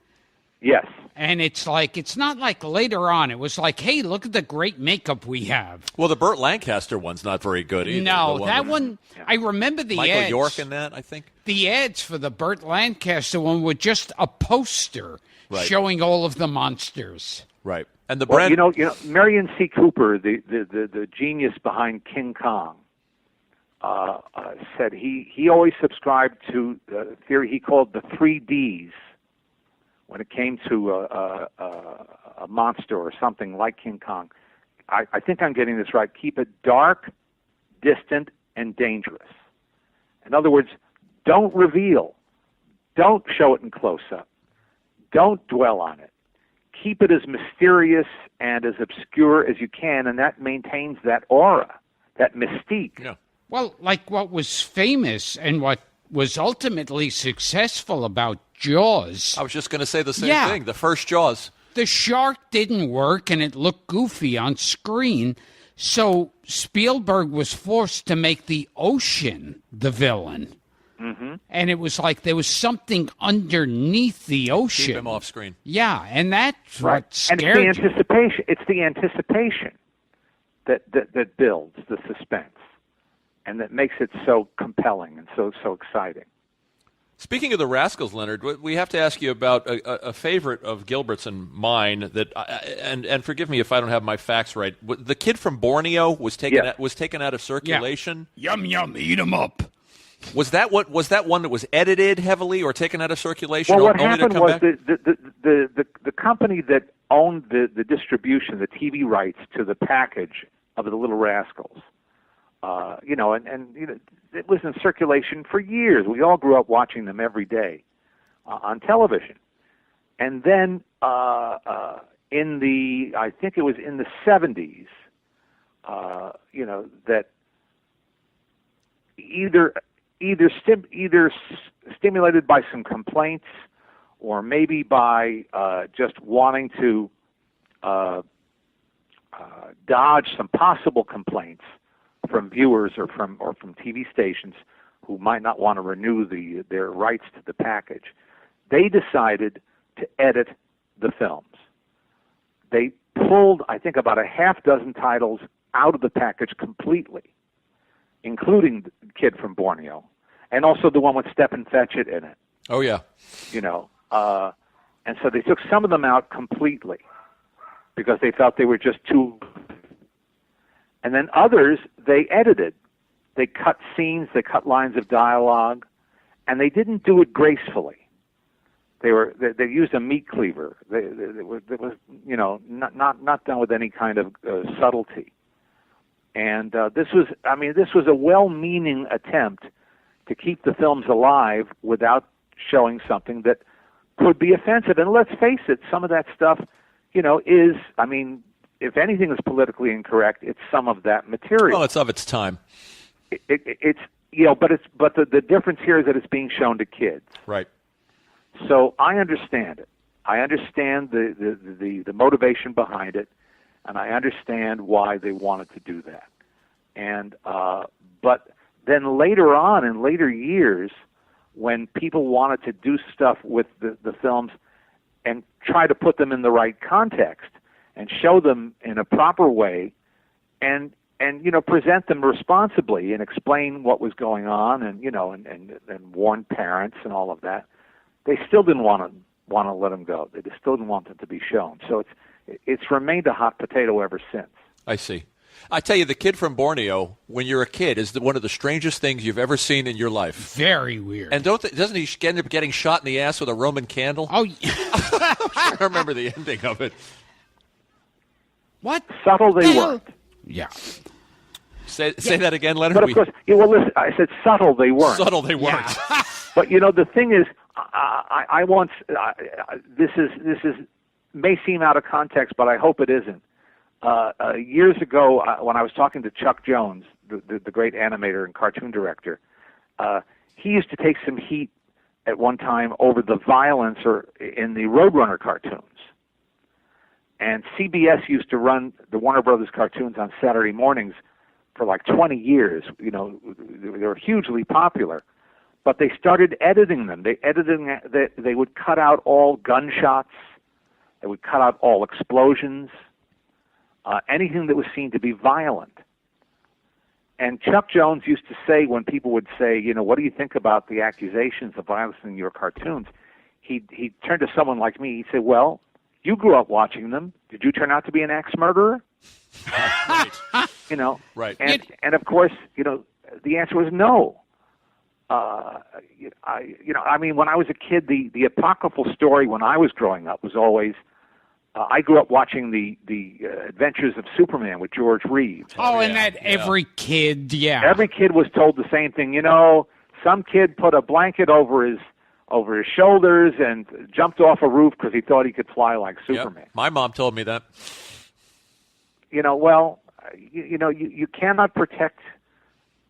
Yes. And it's not like later on. It was like, hey, look at the great makeup we have. Well, the Burt Lancaster one's not very good either. No, that one, I remember the Michael ads. York in that, I think. The ads for the Burt Lancaster one were just a poster showing all of the monsters. Right. And the brand. Marion C. Cooper, the genius behind King Kong, said he always subscribed to the theory he called the 3Ds when it came to a monster or something like King Kong. I think I'm getting this right. Keep it dark, distant, and dangerous. In other words, don't reveal. Don't show it in close-up. Don't dwell on it. Keep it as mysterious and as obscure as you can, and that maintains that aura, that mystique. Yeah. Well, like what was famous and what was ultimately successful about Jaws. I was just going to say the same thing. The first Jaws. The shark didn't work, and it looked goofy on screen, so Spielberg was forced to make the ocean the villain. Mm-hmm. And it was like there was something underneath the ocean. Keep him off screen. Yeah, and that's what scared you. And it's the anticipation that builds the suspense and that makes it so compelling and so exciting. Speaking of the Rascals, Leonard, we have to ask you about a favorite of Gilbert's and mine that, and forgive me if I don't have my facts right. The Kid from Borneo was taken out of circulation. Yeah. Yum yum, eat 'em up. Was that one that was edited heavily or taken out of circulation? Well, what happened was the company that owned the distribution, the TV rights to the package of the Little Rascals, it was in circulation for years. We all grew up watching them every day on television. And then I think it was in the 70s, that either stimulated by some complaints or maybe by just wanting to dodge some possible complaints from viewers or from TV stations who might not want to renew their rights to the package, they decided to edit the films. They pulled, I think, about a half dozen titles out of the package completely, including the Kid from Borneo, and also the one with Stephen Fetchit in it. Oh yeah. And so they took some of them out completely because they felt they were just too. And then others they edited. They cut scenes, they cut lines of dialogue, and they didn't do it gracefully. They used a meat cleaver. It was not done with any kind of subtlety. And this was a well-meaning attempt to keep the films alive without showing something that could be offensive. And let's face it, some of that stuff, is, if anything is politically incorrect, it's some of that material. Well, it's of its time. But the difference here is that it's being shown to kids. Right. So I understand it. I understand the motivation behind it, and I understand why they wanted to do that. And but then later on, in later years, when people wanted to do stuff with the films and try to put them in the right context and show them in a proper way, and present them responsibly and explain what was going on, and warn parents and all of that, they still didn't want to let them go. They still didn't want them to be shown. So it's remained a hot potato ever since. I see. I tell you, the Kid from Borneo, when you're a kid, is one of the strangest things you've ever seen in your life. Very weird. And doesn't he end up getting shot in the ass with a Roman candle? Oh, I remember the ending of it. What? Subtle they weren't. Yeah. Say that again, Leonard. But of course, listen, I said subtle they weren't. Subtle they weren't. Yeah. But the thing is, I once this may seem out of context, but I hope it isn't. Years ago, when I was talking to Chuck Jones, the great animator and cartoon director, he used to take some heat at one time over the violence in the Roadrunner cartoons. And CBS used to run the Warner Brothers cartoons on Saturday mornings for like 20 years. They were hugely popular. But they started editing them. They would cut out all gunshots. They would cut out all explosions, anything that was seen to be violent. And Chuck Jones used to say, when people would say, what do you think about the accusations of violence in your cartoons? He'd turn to someone like me. He'd say, well, you grew up watching them. Did you turn out to be an axe murderer? Right. Right. And of course, the answer was no. When I was a kid, the apocryphal story when I was growing up was always, I grew up watching the Adventures of Superman with George Reeves. Every kid, Every kid was told the same thing. Some kid put a blanket over his shoulders and jumped off a roof because he thought he could fly like Superman. Yep. My mom told me that. You cannot protect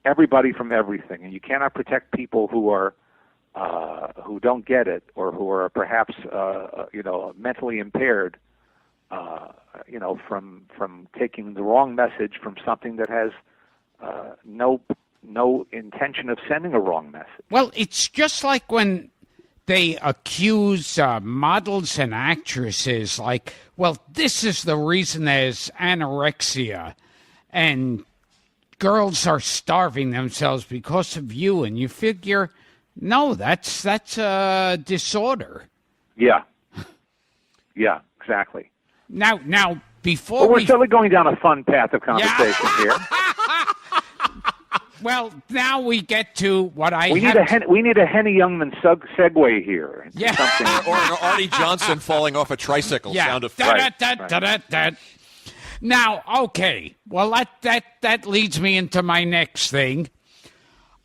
everybody from everything, and you cannot protect people who are who don't get it or who are perhaps mentally impaired. From taking the wrong message from something that has no intention of sending a wrong message. Well, it's just like when they accuse models and actresses, like, well, this is the reason there's anorexia, and girls are starving themselves because of you, and you figure, no, that's a disorder. Yeah, exactly. Now, before we're certainly going down a fun path of conversation here. Well, now we get to what we need a Henny Youngman segue here. Yeah. or an Artie Johnson falling off a tricycle sound effect. Right. Now, okay. Well, that leads me into my next thing.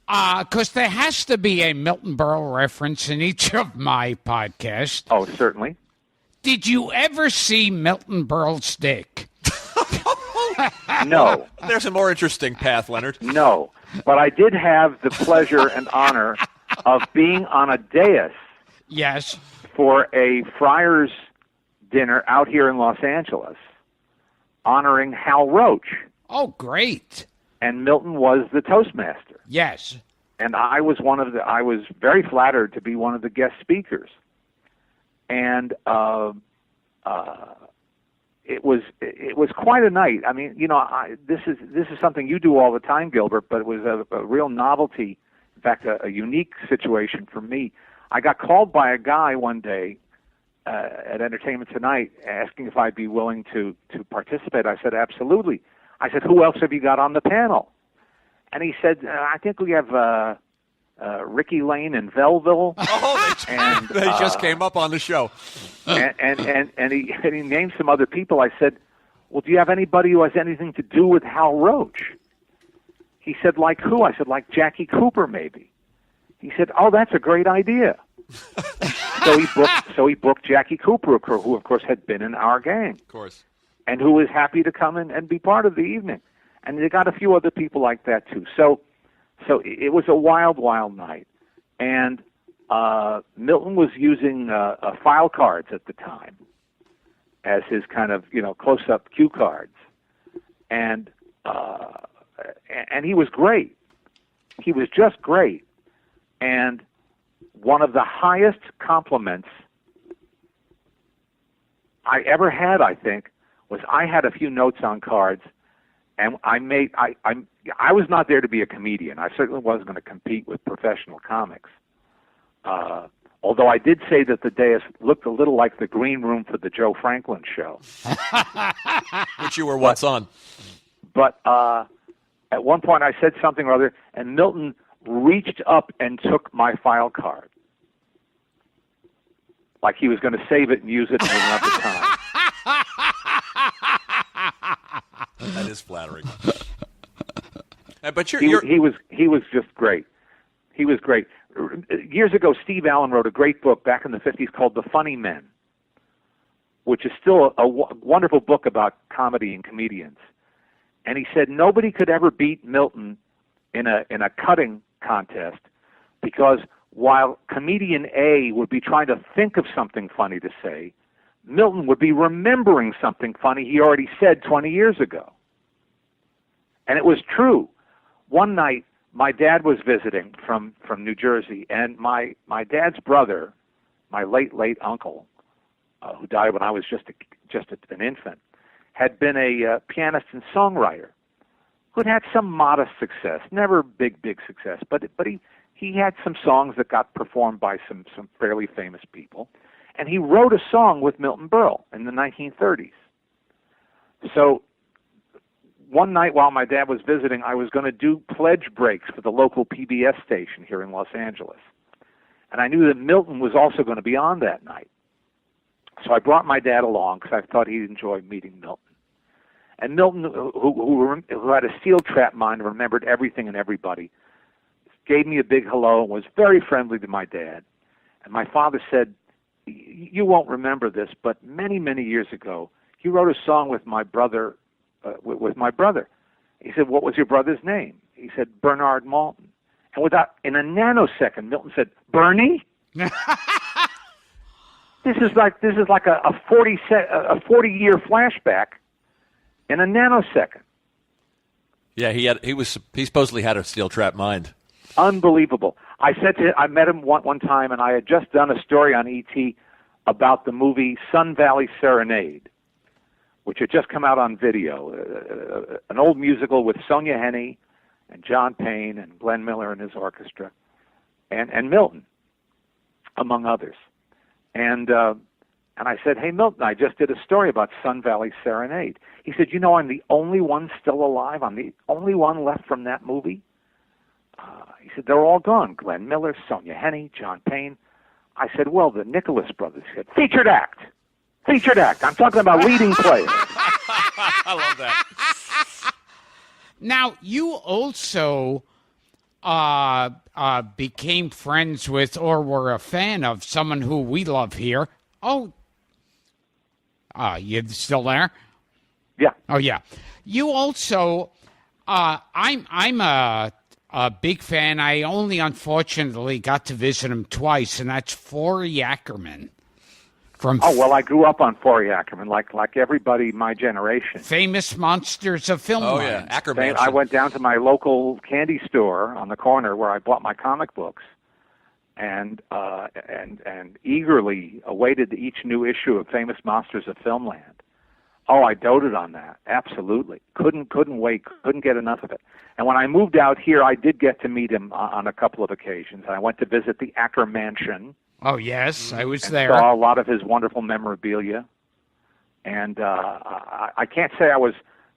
Because there has to be a Milton Berle reference in each of my podcasts. Oh, certainly. Did you ever see Milton Berle's dick? No. There's a more interesting path, Leonard. No. But I did have the pleasure and honor of being on a dais. Yes. For a Friars dinner out here in Los Angeles, honoring Hal Roach. Oh, great. And Milton was the Toastmaster. Yes. And I was very flattered to be one of the guest speakers. And it was quite a night. I mean, this is something you do all the time, Gilbert, but it was a real novelty. In fact, a unique situation for me. I got called by a guy one day at Entertainment Tonight asking if I'd be willing to participate. I said, absolutely. I said, who else have you got on the panel? And he said, I think we have Ricky Lane and Belleville. Oh, they just came up on the show. and he named some other people. I said, well, do you have anybody who has anything to do with Hal Roach? He said, like who? I said, like Jackie Cooper, maybe. He said, oh, that's a great idea. So he booked Jackie Cooper, who, of course, had been in our gang. Of course. And who was happy to come and be part of the evening. And they got a few other people like that, too. So it was a wild, wild night. And Milton was using file cards at the time as his kind of, close-up cue cards. And he was great. He was just great. And one of the highest compliments I ever had, I think, was I had a few notes on cards, and I was not there to be a comedian. I certainly wasn't going to compete with professional comics. Although I did say that the dais looked a little like the green room for the Joe Franklin show. Which you were once on. But at one point I said something or other, and Milton reached up and took my file card. Like he was going to save it and use it in another time. That is flattering. But he was just great. He was great. Years ago, Steve Allen wrote a great book back in the 50s called The Funny Men, which is still a wonderful book about comedy and comedians. And he said nobody could ever beat Milton in a cutting contest because while comedian A would be trying to think of something funny to say, Milton would be remembering something funny he already said 20 years ago. And it was true. One night, my dad was visiting from New Jersey, and my dad's brother, my late uncle, who died when I was just an infant, had been a pianist and songwriter who'd had some modest success, never big success, but he had some songs that got performed by some fairly famous people, and he wrote a song with Milton Berle in the 1930s. So one night while my dad was visiting, I was going to do pledge breaks for the local PBS station here in Los Angeles. And I knew that Milton was also going to be on that night. So I brought my dad along because I thought he'd enjoy meeting Milton. And Milton, who had a steel trap mind and remembered everything and everybody, gave me a big hello and was very friendly to my dad. And my father said, "You won't remember this, but many, many years ago, you wrote a song with my brother. He said, "What was your brother's name?" He said, "Bernard Maltin." And in a nanosecond, Milton said, "Bernie." This is like a 40-year flashback in a nanosecond. Yeah, he supposedly had a steel trap mind. Unbelievable. I met him one time, and I had just done a story on E.T. about the movie Sun Valley Serenade, which had just come out on video, an old musical with Sonia Henney and John Payne and Glenn Miller and his orchestra, and Milton, among others. And I said, "Hey, Milton, I just did a story about Sun Valley Serenade." He said, "You know, I'm the only one still alive. I'm the only one left from that movie." He said, "They're all gone. Glenn Miller, Sonia Henney, John Payne." I said, "Well, the Nicholas brothers." He said, Featured act. I'm talking about leading players. I love that. Now, you also became friends with, or were a fan of, someone who we love here. You still there? Yeah. Oh, yeah. You also, I'm a big fan. I only unfortunately got to visit him twice, and that's Forey Ackerman. I grew up on Forey Ackerman, like everybody my generation. Famous Monsters of Film. Oh, yeah, Ackerman. I went down to my local candy store on the corner where I bought my comic books, and eagerly awaited each new issue of Famous Monsters of Filmland. Oh, I doted on that. Absolutely. Couldn't wait. Couldn't get enough of it. And when I moved out here, I did get to meet him on a couple of occasions. I went to visit the Acker Mansion. Oh, yes, I was and there. Saw a lot of his wonderful memorabilia. And I can't say I was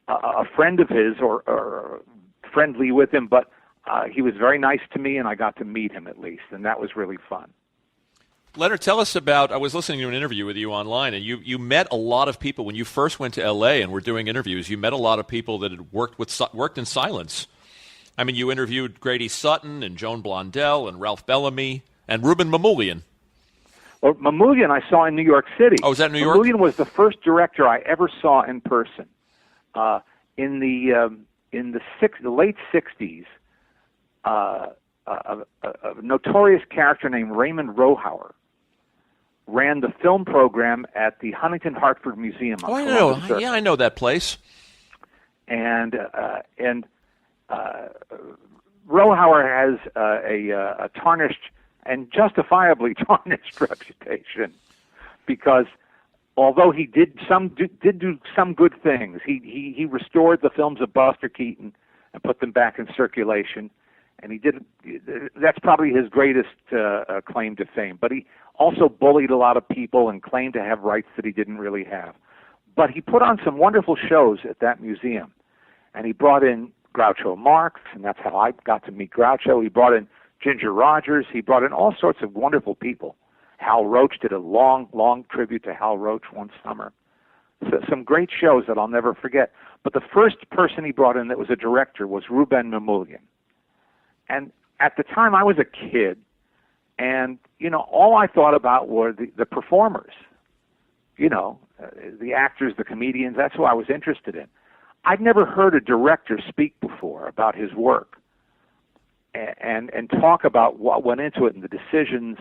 a friend of his or friendly with him, but he was very nice to me, and I got to meet him at least, and that was really fun. Leonard, tell us about, I was listening to an interview with you online, and you met a lot of people when you first went to L.A. and were doing interviews. You met a lot of people that had worked in silence. I mean, you interviewed Grady Sutton and Joan Blondell and Ralph Bellamy and Ruben Mamoulian. Well, Mamoulian I saw in New York City. Oh, was that New York? Mamoulian was the first director I ever saw in person. In the late 60s, a notorious character named Raymond Rohauer ran the film program at the Huntington Hartford Museum. Oh, I know. Yeah, I know that place. And Rohauer has a tarnished and justifiably tarnished reputation, because although he did do some good things, he restored the films of Buster Keaton and put them back in circulation, and that's probably his greatest claim to fame. But he also bullied a lot of people and claimed to have rights that he didn't really have. But he put on some wonderful shows at that museum, and he brought in Groucho Marx, and that's how I got to meet Groucho. He brought in Ginger Rogers. He brought in all sorts of wonderful people. Hal Roach did a long tribute to Hal Roach one summer. So, some great shows that I'll never forget. But the first person he brought in that was a director was Ruben Mamoulian. And at the time, I was a kid, and, all I thought about were the performers, the actors, the comedians. That's who I was interested in. I'd never heard a director speak before about his work and talk about what went into it and the decisions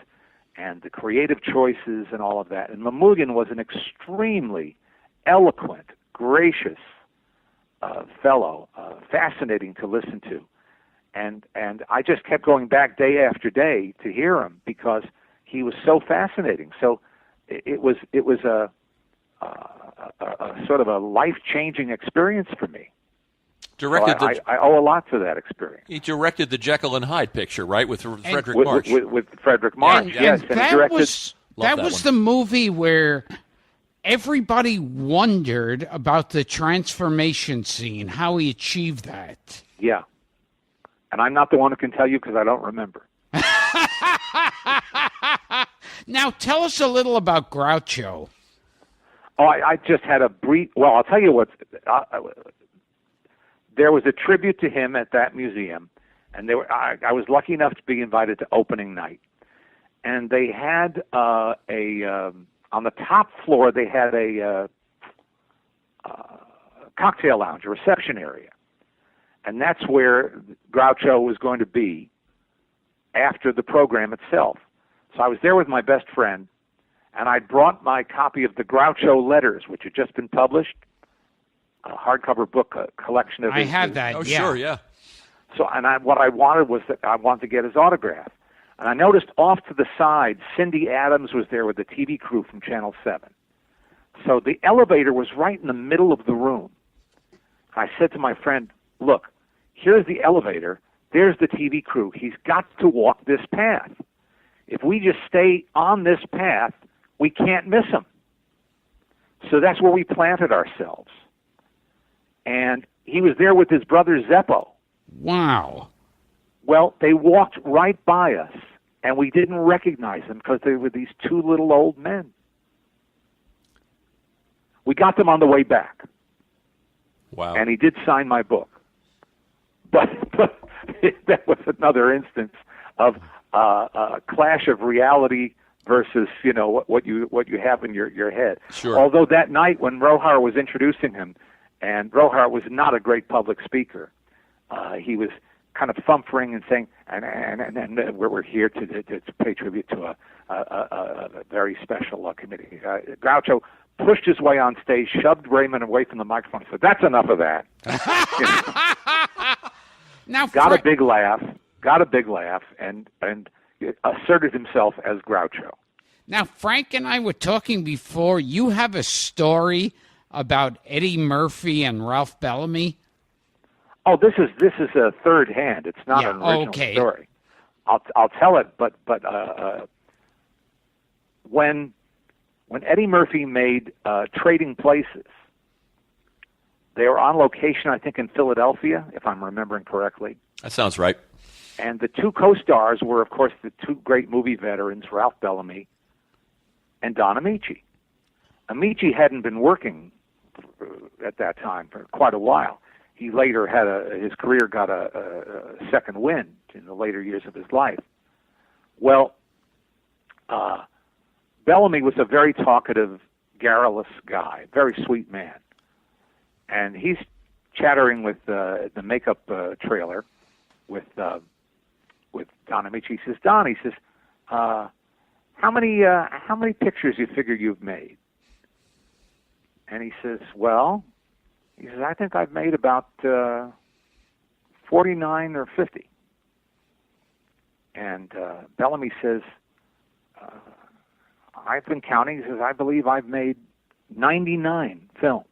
and the creative choices and all of that. And Mamoulian was an extremely eloquent, gracious fellow, fascinating to listen to. and I just kept going back day after day to hear him because he was so fascinating. So it was a sort of a life-changing experience for me. Directed so I owe a lot to that experience. He directed the Jekyll and Hyde picture, right, with Frederick March. With Frederick March, yes. And that he directed, was the movie where everybody wondered about the transformation scene, how he achieved that. Yeah. And I'm not the one who can tell you because I don't remember. Now, tell us a little about Groucho. Oh, I just had a brief... Well, I'll tell you what... there was a tribute to him at that museum, and I was lucky enough to be invited to opening night. And they had on the top floor, they had a cocktail lounge, a reception area. And that's where Groucho was going to be after the program itself. So I was there with my best friend, and I brought my copy of the Groucho Letters, which had just been published, a hardcover book, a collection of I have that, Oh, yeah. sure, yeah. So, and what I wanted was that I wanted to get his autograph. And I noticed off to the side, Cindy Adams was there with the TV crew from Channel 7. So the elevator was right in the middle of the room. I said to my friend, look, here's the elevator, there's the TV crew. He's got to walk this path. If we just stay on this path, we can't miss him. So that's where we planted ourselves. And he was there with his brother Zeppo. Wow. Well, they walked right by us, and we didn't recognize them because they were these two little old men. We got them on the way back. Wow. And he did sign my book. But that was another instance of a clash of reality versus, you know, what you have in your head. Sure. Although that night when Rohar was introducing him, and Rohar was not a great public speaker, he was kind of thump-ring and saying, and we're here to pay tribute to a very special committee. Groucho pushed his way on stage, shoved Raymond away from the microphone, and said, "That's enough of that." Now, got a big laugh, and asserted himself as Groucho. Now, Frank and I were talking before. You have a story about Eddie Murphy and Ralph Bellamy. Oh, this is a third hand. It's not an original story. I'll tell it, but when Eddie Murphy made Trading Places, they were on location, I think, in Philadelphia, if I'm remembering correctly. That sounds right. And the two co-stars were, of course, the two great movie veterans, Ralph Bellamy and Don Amici. Amici hadn't been working at that time for quite a while. He later had his career got a second wind in the later years of his life. Well, Bellamy was a very talkative, garrulous guy, very sweet man. And he's chattering with the makeup trailer with Don Amici. He says, "Don," he says, how many pictures you figure you've made?" And he says, "Well," he says, "I think I've made about 49 or 50. And Bellamy says, "I've been counting." He says, "I believe I've made 99 films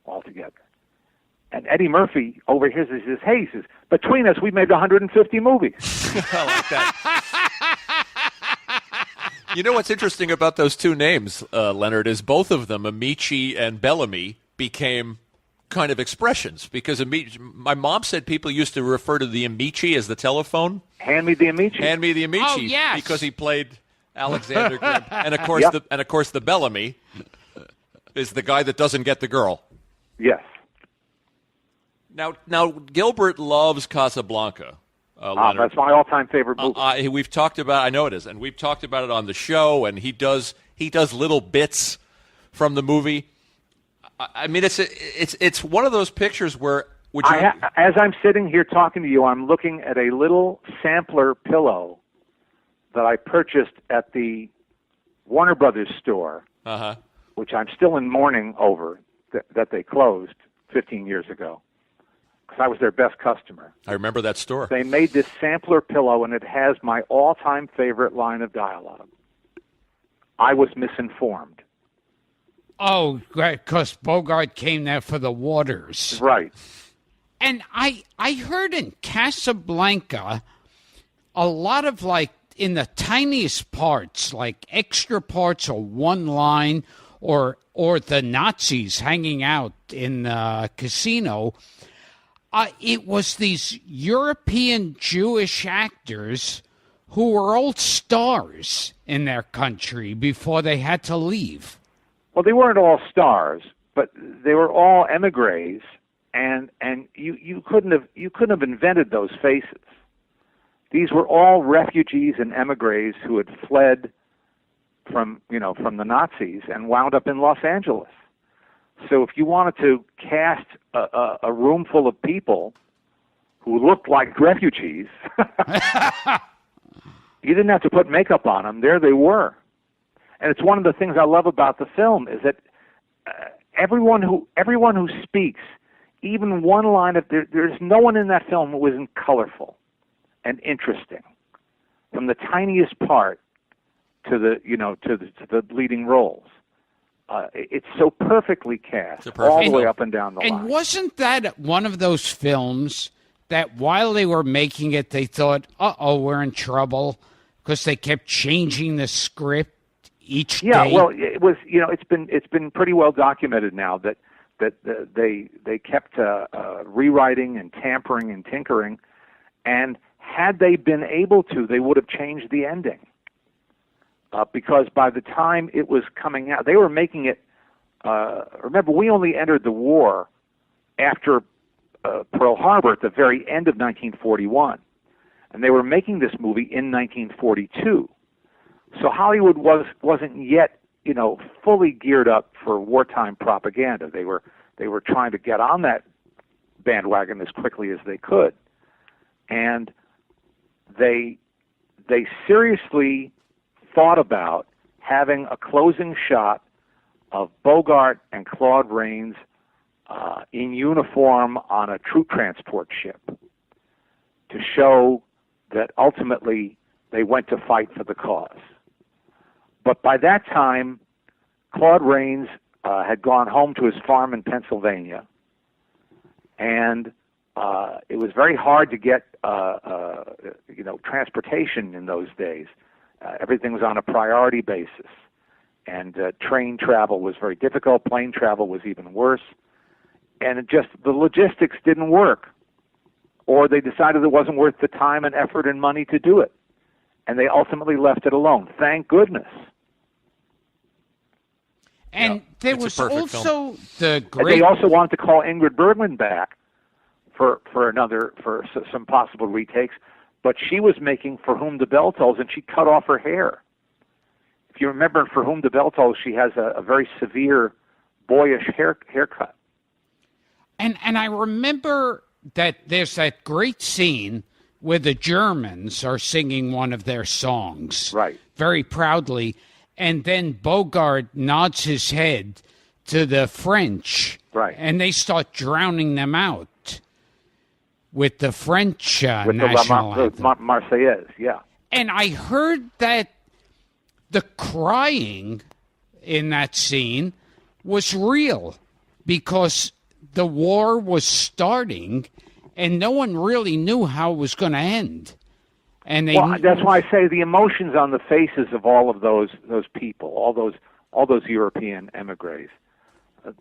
altogether." And Eddie Murphy overhears this. He says, "Hey," he says, "between us, we've made 150 movies." I like that. You know what's interesting about those two names, Leonard, is both of them, Amici and Bellamy, became kind of expressions because my mom said people used to refer to the Amici as the telephone. Hand me the Amici. Hand me the Amici. Oh, yes. Because he played Alexander Graham. And of course, Yep. the Bellamy is the guy that doesn't get the girl. Yes. Now Gilbert loves Casablanca. Leonard. That's my all-time favorite movie. We've talked about. I know it is, and we've talked about it on the show. And he does little bits from the movie. I mean, it's one of those pictures where as I'm sitting here talking to you, I'm looking at a little sampler pillow that I purchased at the Warner Brothers store, which I'm still in mourning over that they closed 15 years ago. because I was their best customer. I remember that store. They made this sampler pillow, and it has my all-time favorite line of dialogue. I was misinformed. Oh, because Bogart came there for the waters. Right. And I heard in Casablanca a lot of, like, in the tiniest parts, like extra parts or one line, or the Nazis hanging out in the casino, it was these European Jewish actors who were old stars in their country before they had to leave. Well, they weren't all stars, but they were all emigres, and you couldn't have invented those faces. These were all refugees and emigres who had fled from the Nazis and wound up in Los Angeles. So if you wanted to cast a room full of people who looked like refugees, you didn't have to put makeup on them. There they were. And it's one of the things I love about the film is that everyone who speaks, even one line of there's no one in that film who isn't colorful and interesting, from the tiniest part to the leading roles. It's so perfectly cast, all the way up and down the line. And wasn't that one of those films that while they were making it, they thought, "Uh-oh, we're in trouble," because they kept changing the script each day? Yeah, well, it was. It's been pretty well documented now that they kept rewriting and tampering and tinkering, and had they been able to, they would have changed the ending. Because by the time it was coming out, they were making it. Remember, we only entered the war after Pearl Harbor at the very end of 1941, and they were making this movie in 1942. So Hollywood wasn't yet, fully geared up for wartime propaganda. They were trying to get on that bandwagon as quickly as they could, and they seriously thought about having a closing shot of Bogart and Claude Rains in uniform on a troop transport ship to show that ultimately they went to fight for the cause. But by that time, Claude Rains had gone home to his farm in Pennsylvania, and it was very hard to get transportation in those days. Everything was on a priority basis, and train travel was very difficult. Plane travel was even worse, and the logistics didn't work, or they decided it wasn't worth the time and effort and money to do it, and they ultimately left it alone. Thank goodness. And there was also the great. And they also wanted to call Ingrid Bergman back for some possible retakes, but she was making For Whom the Bell Tolls, and she cut off her hair. If you remember For Whom the Bell Tolls, she has a very severe, boyish haircut. And I remember that there's that great scene where the Germans are singing one of their songs, right, very proudly, and then Bogart nods his head to the French, right, and they start drowning them out with the French with national anthem. The Marseillaise, yeah. And I heard that the crying in that scene was real because the war was starting and no one really knew how it was going to end. And that's why I say the emotions on the faces of all of those people, all those European emigres. A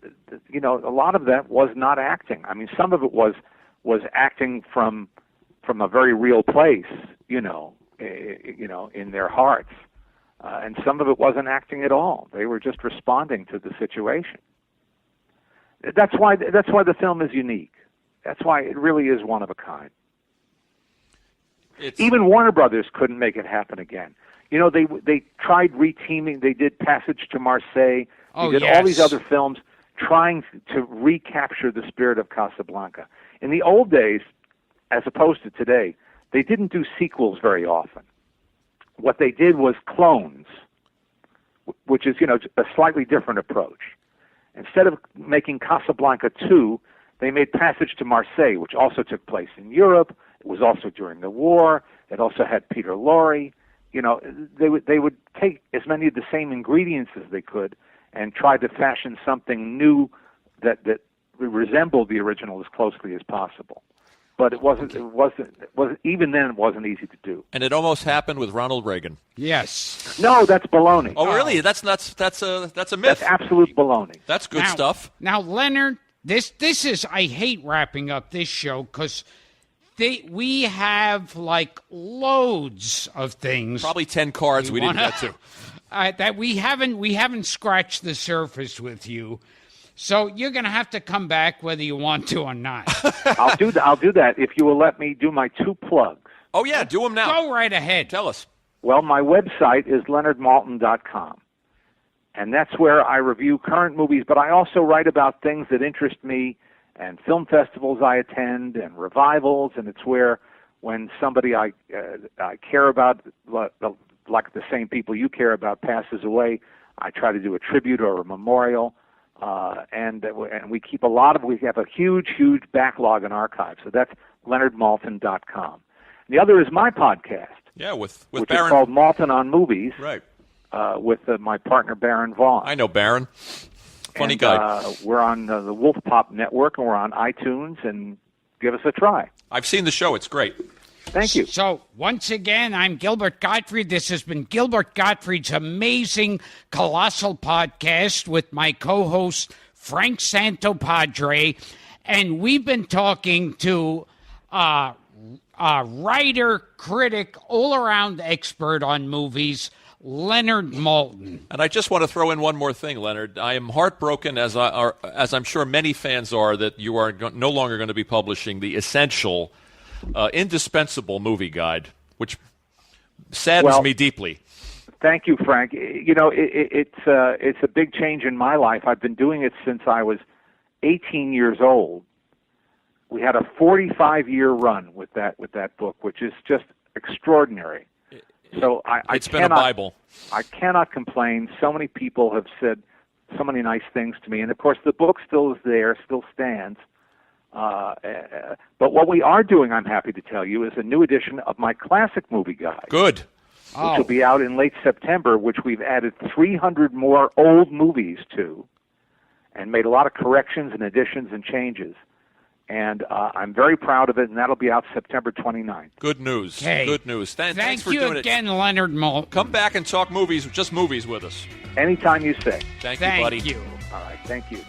lot of that was not acting. I mean, some of it was acting from a very real place, in their hearts, and some of it wasn't acting at all. They were just responding to the situation. That's why the film is unique. That's why it really is one of a kind. Even Warner Brothers couldn't make it happen again. They tried reteaming. They did Passage to Marseille. They did all these other films trying to recapture the spirit of Casablanca. In the old days, as opposed to today, they didn't do sequels very often. What they did was clones, which is a slightly different approach. Instead of making Casablanca 2, They made Passage to Marseille, which also took place in Europe. It was also during the war. It also had Peter Lorre. You know, they would take as many of the same ingredients as they could and try to fashion something new that resembled the original as closely as possible. But it wasn't even then it wasn't easy to do. And it almost happened with Ronald Reagan. Yes. No, that's baloney. Oh, really? That's a myth. That's absolute baloney. That's good stuff. Now, Leonard, this is, I hate wrapping up this show because we have like loads of things. Probably 10 cards we didn't get to. That we haven't scratched the surface with you. So you're going to have to come back whether you want to or not. I'll do that if you will let me do my 2 plugs. Oh, yeah, do them now. Go right ahead. Tell us. Well, my website is leonardmaltin.com, and that's where I review current movies, but I also write about things that interest me and film festivals I attend and revivals, and it's where when somebody I care about, like the same people you care about, passes away, I try to do a tribute or a memorial. And we keep we have a huge backlog in archives. So that's leonardmaltin.com. The other is my podcast. Yeah, with which Baron. is called Maltin on Movies. Right. With my partner Baron Vaughn. I know Baron. Funny guy. We're on the Wolf Pop Network, and we're on iTunes, and give us a try. I've seen the show. It's great. Thank you. So, once again, I'm Gilbert Gottfried. This has been Gilbert Gottfried's amazing Colossal podcast with my co-host, Frank Santopadre. And we've been talking to writer, critic, all-around expert on movies, Leonard Maltin. And I just want to throw in one more thing, Leonard. I am heartbroken, as I'm sure many fans are, that you are no longer going to be publishing the essential, indispensable movie guide, which saddens me deeply. Thank you, Frank. You know, it's a big change in my life. I've been doing it since I was 18 years old. We had a 45-year run with that book, which is just extraordinary. So it's been a Bible. I cannot complain. So many people have said so many nice things to me, and of course the book still is there, still stands. But what we are doing, I'm happy to tell you, is a new edition of my classic movie guide. Good. Which will be out in late September, which we've added 300 more old movies to, and made a lot of corrections and additions and changes. And I'm very proud of it, and that'll be out September 29th. Good news. Hey, good news. Thanks for doing it. Thank you again, Leonard Maltin. Come back and talk movies, just movies with us. Anytime you say. Thank you, buddy. Thank you. All right, thank you.